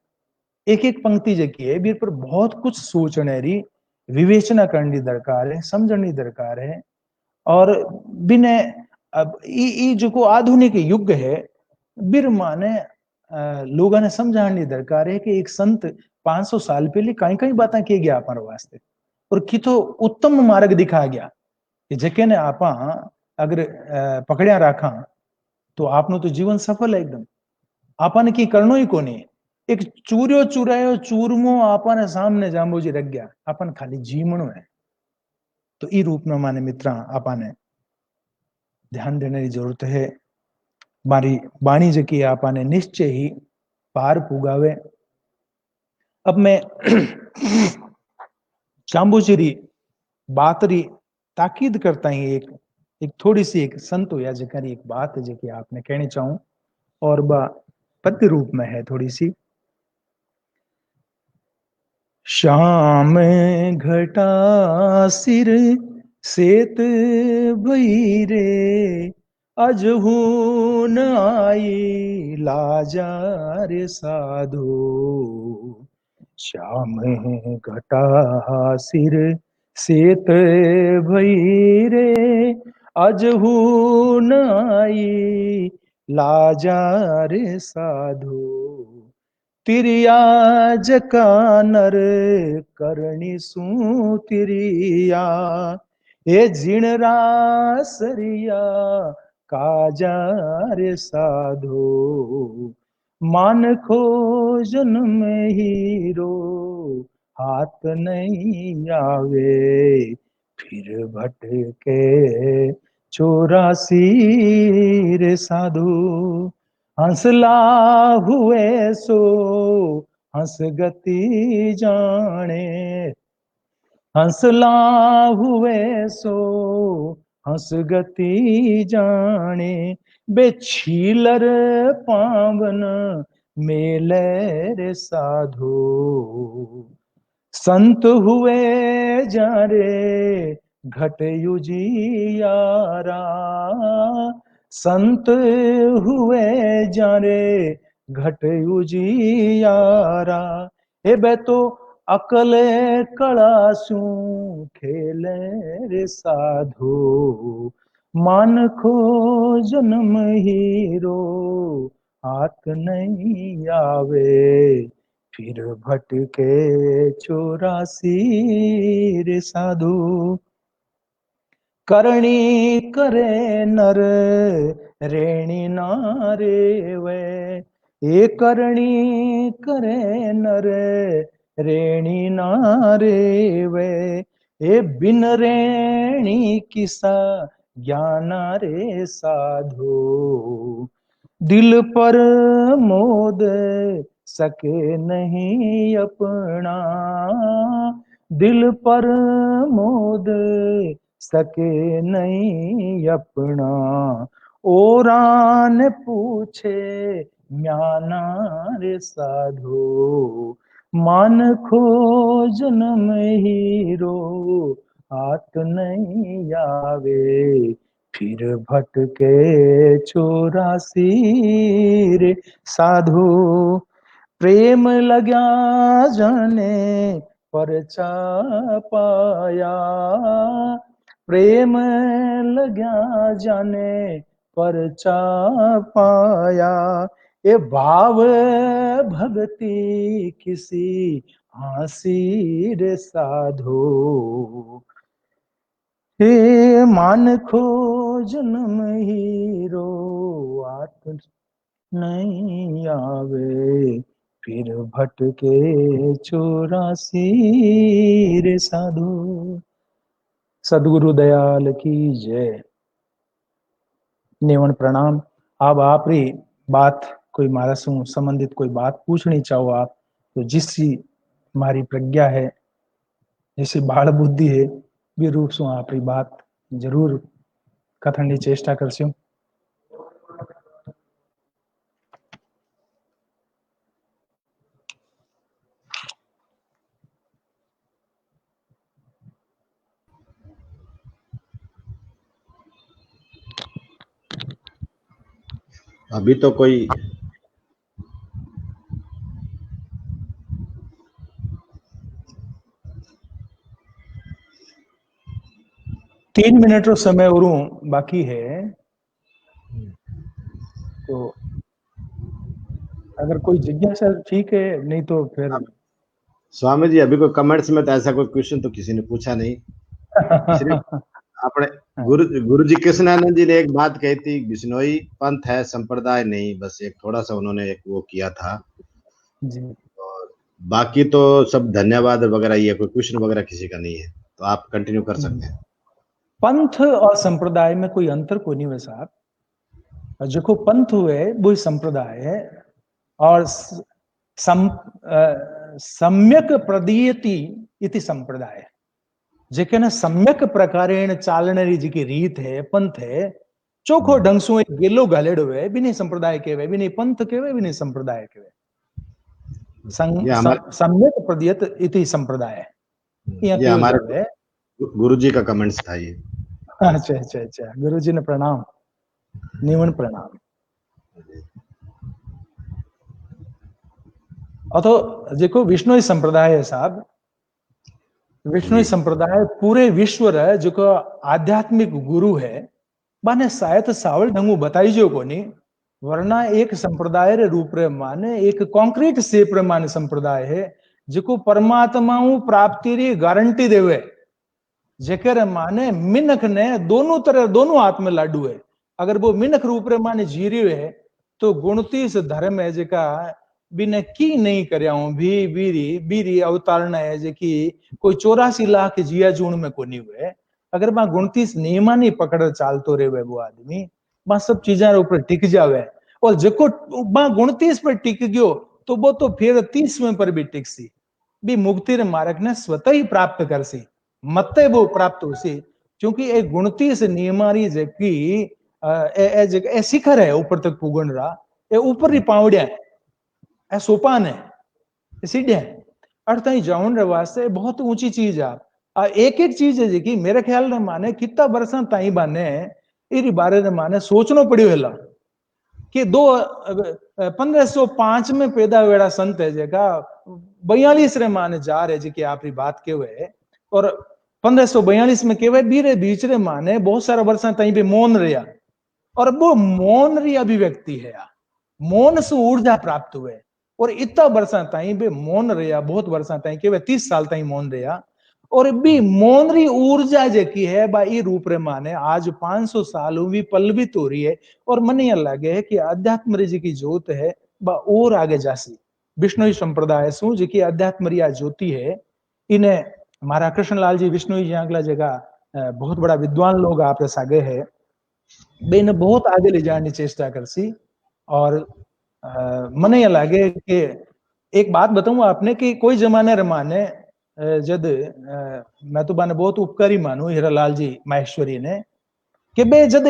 एक एक पंक्ति जकी है बीर पर बहुत कुछ सोचने री, विवेचना करनी दरकार है, समझनी दरकार है। और बिने अब ई जो आधुनिक युग है बिर माने लोगों ने समझाने दरकार है कि एक संत 500 साल पहले कई कई बातें किए गया अपन वास्ते, और कितो उत्तम मार्ग दिखा गया कि जके ने आपा अगर पकड़िया राखा तो आपनो तो जीवन सफल है एकदम। आपने की करनो ही कोनी, एक चूरियो चुरायो चूरमो आपने सामने जाम्बोजी रख गया, अपन खाली जीवनो है। तो ई रूप में माने मित्रा आपने ध्यान देने की जरूरत है। मारी बाणी जकी आपने निश्चय ही पार पुगावे। अब मैं जाम्बोजी री बात री ताकीद करता ही एक थोड़ी सी एक संत या जकर एक बात है जो आपने कहनी चाहूं, और बा पद्य रूप में है थोड़ी सी। श्याम घटा सिर सेत भई रे, अजहू न आई लाजा रे साधो। श्याम घटा सिर सेत भई रे, अजहू न आई लाजा रे साधो। तिरिया जका नर करणी सू तिरिया, ए जिणरा सरिया काजा रे साधो। मान खो जन्म हीरो हाथ नहीं आवे, फिर भटके 84 रे साधु। हंसला हुए सो हंस गति जाने, हंसला हुए सो हंस गति जाने। बेछीलर पावन मेले रे साधो, संत हुए जारे घट युजियारा। संत हुए जारे घट उजियारा, हे बे तो अकले कड़ासू खेले रे साधो। मान खो जन्म हीरो हाथ नहीं आवे, फिर भटके 84 रे साधु। करणी करे नर रेणी नारे वे, ये करणी करे नर रेणी नारे वे। ये बिन रेणी किसा ज्ञान रे साधो। दिल पर मोद सके नहीं अपना, दिल पर मोद सके नहीं अपना। ओरान पूछे म्याना रे साधो, मान खोजन में हीरो हाथ नहीं आवे, फिर भटके 84 रे साधु। प्रेम लग्या जाने परचा पाया, प्रेम लग्या जाने परचा पाया। ये भाव भक्ति किसी हासी रे साधो, हे मान खोजन में हीरो आत्म नहीं आवे, फिर भटके 84 रे साधु। सदगुरु दयाल की जय। नेवण प्रणाम। अब आपरी बात कोई मारा सु संबंधित कोई बात पूछनी चाहो आप तो जिससी मारी प्रज्ञा है, जैसी बाल बुद्धि है, भी रूप से आपरी बात जरूर कथन की चेष्टा करस्यो। अभी तो कोई 3 मिनट रो समय और बाकी है, तो अगर कोई जिज्ञासा ठीक है, नहीं तो फिर स्वामी जी अभी कोई कमेंट्स में तो ऐसा कोई क्वेश्चन तो किसी ने पूछा नहीं। सिर्फ अपने गुरु जी कृष्णानंद जी ने एक बात कही थी, बिश्नोई पंथ है संप्रदाय नहीं, बस एक थोड़ा सा उन्होंने एक वो किया था जी। और बाकी तो सब धन्यवाद वगैरह, ये कोई क्वेश्चन वगैरह किसी का नहीं है, तो आप कंटिन्यू कर सकते हैं। पंथ और संप्रदाय में कोई अंतर को नहीं है साहब। जो पंथ हुए वो संप्रदाय है, और सम्यक प्रदीयति इति संप्रदाय, जेके न सम्यक प्रकारेण चालने जी की रीत है, पंथ है, चोखो ढंग से एक गेलो घालेड़ो है, भी नहीं संप्रदाय केवे, भी नहीं पंथ केवे, भी नहीं संप्रदाय केवे। सम्यक प्रदीयत इति संप्रदाय, ये हमारे गुरु जी का कमेंट्स था ये। अच्छा अच्छा अच्छा, गुरु जी ने प्रणाम, निवन प्रणाम। अतो देखो विष्णु संप्रदाय है साहब, विष्णु संप्रदाय पूरे विश्व रे जो आध्यात्मिक गुरु है, माने शायद सावल ढंगू बताई जो कोनी, वरना एक संप्रदाय रे रूप रे माने एक कॉन्क्रीट शेप रे माने संप्रदाय है, जो परमात्मा प्राप्ति री गारंटी देवे, जेकर माने मिनख ने दोनों तरह दोनों हाथ में लाडू है। अगर वो मिनख रूप रे माने जी रही है तो 29 धर्म है जेका बिने की नहीं करया हूं भी बीरी बीरी अवतारणा है जेकी कोई 84 लाख जिया जून में कोनी हुए। अगर बा 29 नियमा नहीं पकड़ चालतो रहे वो आदमी, बा सब चीजा ऊपर टिक जावे, और जेको बा 29 पर टिक गयो तो वो तो फिर 30वें पर भी टिक सी, भी मुक्ति रे मार्ग ने स्वतः ही प्राप्त कर सी, मत वो प्राप्त हो सी, क्योंकि एक 29 नियमारी जेकी ए शिखर है ऊपर तक पुगण रहा, ए ऊपर ही पावड़िया है, ए सोपान है, सीढ़िया है, अर्थ ही जाऊन रे वास्ते बहुत ऊंची चीज है। एक एक चीज है जी मेरे ख्याल ने माने कितना बरसा ताई बाने इरी बारे ने माने सोचनो पड़ियो हेला कि 1505 में पैदा हुआ संत है जेका 42 रे माने जा रहे जी की आपरी बात के हुए, और 1542 में केवे बीरे बीच रे माने बहुत सारा वर्षा ताई पे मौन रहा, और वो मौन री अभिव्यक्ति है, मौन से ऊर्जा प्राप्त हुए, और इतना वर्षा ताई बे मौन रहा, बहुत वर्षा ताई केवे 30 साल ताई मौन रहा, और भी मौन री ऊर्जा जेकी है बा ई रूप रे माने आज 500 साल भी पल्लवित हो रही है, और मन ये लगे है कि अध्यात्म जी की ज्योत है बा और आगे जासी। विष्णु संप्रदाय सु जी की अध्यात्म री ज्योति है, इन्हें हमारा कृष्णलाल जी विष्णु जी अगला जगह बहुत बड़ा विद्वान लोग आप सागे है, बेन बहुत आगे ले जाने की चेष्टा कर सी। और मन ये लगे कि एक बात बताऊं आपने कि कोई जमाने रमाने जद मैं तो बाने बहुत उपकारी मानू हीरालाल जी माहेश्वरी ने कि बे जद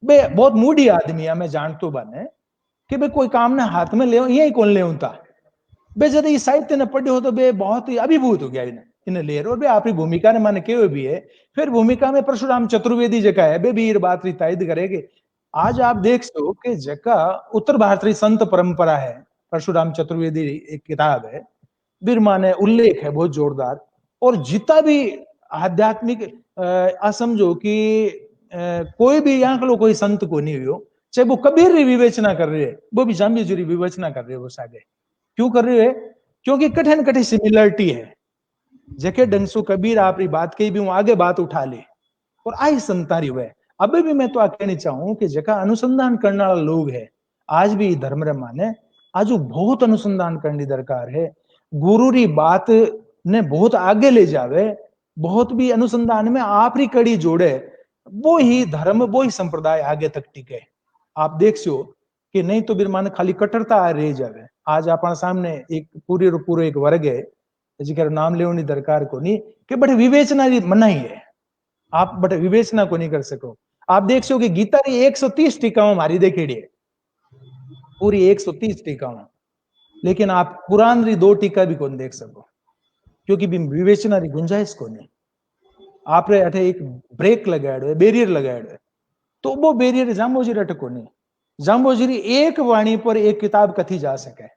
बे बहुत मूडी आदमी है, मैं जानतो बाने कि बे कोई काम ने हाथ में ले यही कौन ले बे जद ये साहित्य ने पढ़ो तो बे बहुत ही अभिभूत हो गया इन्हें ले और बे आपकी भूमिका ने माने केवे भी है। फिर भूमिका में परशुराम चतुर्वेदी जका है बे भी बात री तायद करेगे। आज आप देख सो कि जका उत्तर भारत री संत परंपरा है, परशुराम चतुर्वेदी एक किताब है, बिरमा ने उल्लेख है बहुत जोरदार। और जितना भी आध्यात्मिक असमझो कि कोई भी यहाँ लो कोई संत को नहीं हो, चाहे वो कबीर री विवेचना कर रहे है, वो भी जाम्बी जी री विवेचना कर रहे है, वो सागे क्यों कर रहे है? क्योंकि कठिन कठिन सिमिलरिटी है। जके ढंग से कबीर आपकी बात कही भी आगे बात उठा ले और आई संतारी हुए। अभी भी मैं तो आ कहनी चाहूं कि जका अनुसंधान करने वाला लोग है, आज भी धर्म रे माने आज बहुत अनुसंधान करनी दरकार है। गुरु री बात ने बहुत आगे ले जावे, बहुत भी अनुसंधान में आप री कड़ी जोड़े, वो ही धर्म वो ही संप्रदाय आगे तक टिके। आप देख सो कि नहीं तो बिरमान खाली कट्टरता रह जावे। आज आप सामने एक पूरे एक वर्ग है जिसका नाम लेने दरकार को नहीं कि बड़े विवेचना मना ही है, आप बड़े विवेचना को नहीं कर सको। आप देख सो कि गीता री 130 टीकाओं हमारी देखेड़ी है, पूरी 130 टीकाओं, लेकिन आप कुरान री 2 टीका भी कौन देख सको क्योंकि विवेचना री गुंजाइश को नहीं। आप रे अठे एक ब्रेक लगाड़ो है, बैरियर लगाड़ो है, तो वो बैरियर जाम्बोजी रट को नहीं। जाम्बोजी री एक वाणी पर एक किताब कथी जा सके,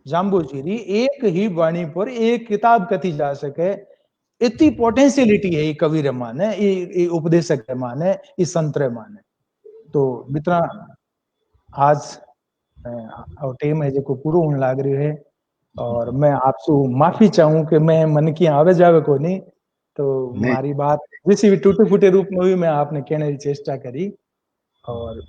जाम्बोजी री एक ही वाणी पर एक किताब कथी जा सके, इतनी पोटेंशियलिटी है ये कवि रे माने, ये उपदेशक रे माने, ये संत रे माने। तो मित्रा आज और टाइम है जो पूरा होने लाग रही है और मैं आपसे माफी चाहूं कि मैं मन की आवे जावे को नहीं, तो मारी बात किसी भी टूटे फूटे रूप में भी मैं आपने कहने की चेष्टा करी और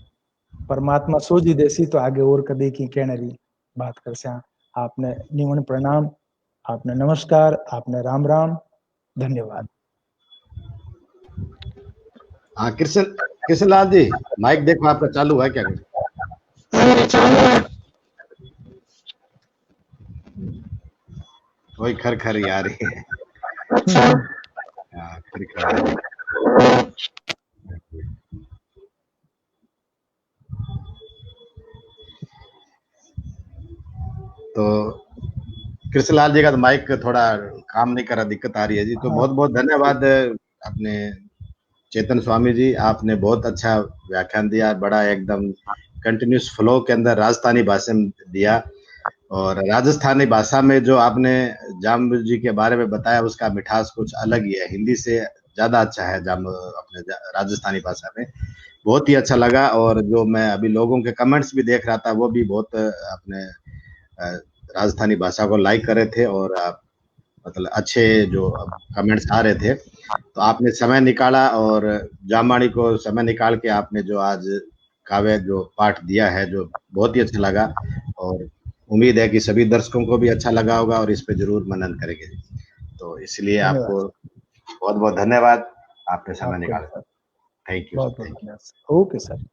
परमात्मा सोजी देसी तो आगे और कभी की कहने की बात कर सा। आपने निमन प्रणाम, आपने नमस्कार, आपने राम राम, धन्यवाद। हाँ कृष्णलाल जी, माइक देखो आपका चालू है क्या? कोई खर आ रही है। खर तो कृष्णलाल जी का तो माइक थोड़ा काम नहीं कर रहा, दिक्कत आ रही है जी। तो बहुत बहुत धन्यवाद अपने चेतन स्वामी जी, आपने बहुत अच्छा व्याख्यान दिया, बड़ा एकदम कंटिन्यूस फ्लो के अंदर राजस्थानी भाषा में दिया। और राजस्थानी भाषा में जो आपने जाम्बू जी के बारे में बताया उसका मिठास कुछ अलग ही है, हिंदी से ज्यादा अच्छा है अपने राजस्थानी भाषा में। बहुत ही अच्छा लगा। और जो मैं अभी लोगों के कमेंट्स भी देख रहा था वो भी बहुत अपने राजस्थानी भाषा को लाइक कर रहे थे और मतलब अच्छे जो कमेंट्स आ रहे थे। तो आपने समय निकाला और जामवाणी को समय निकाल के आपने जो आज काव्य जो पाठ दिया है जो बहुत ही अच्छा लगा और उम्मीद है कि सभी दर्शकों को भी अच्छा लगा होगा और इस पे जरूर मनन करेंगे। तो इसलिए आपको बहुत बहुत धन्यवाद, आपने समय निकाला। Thank you. Okay sir.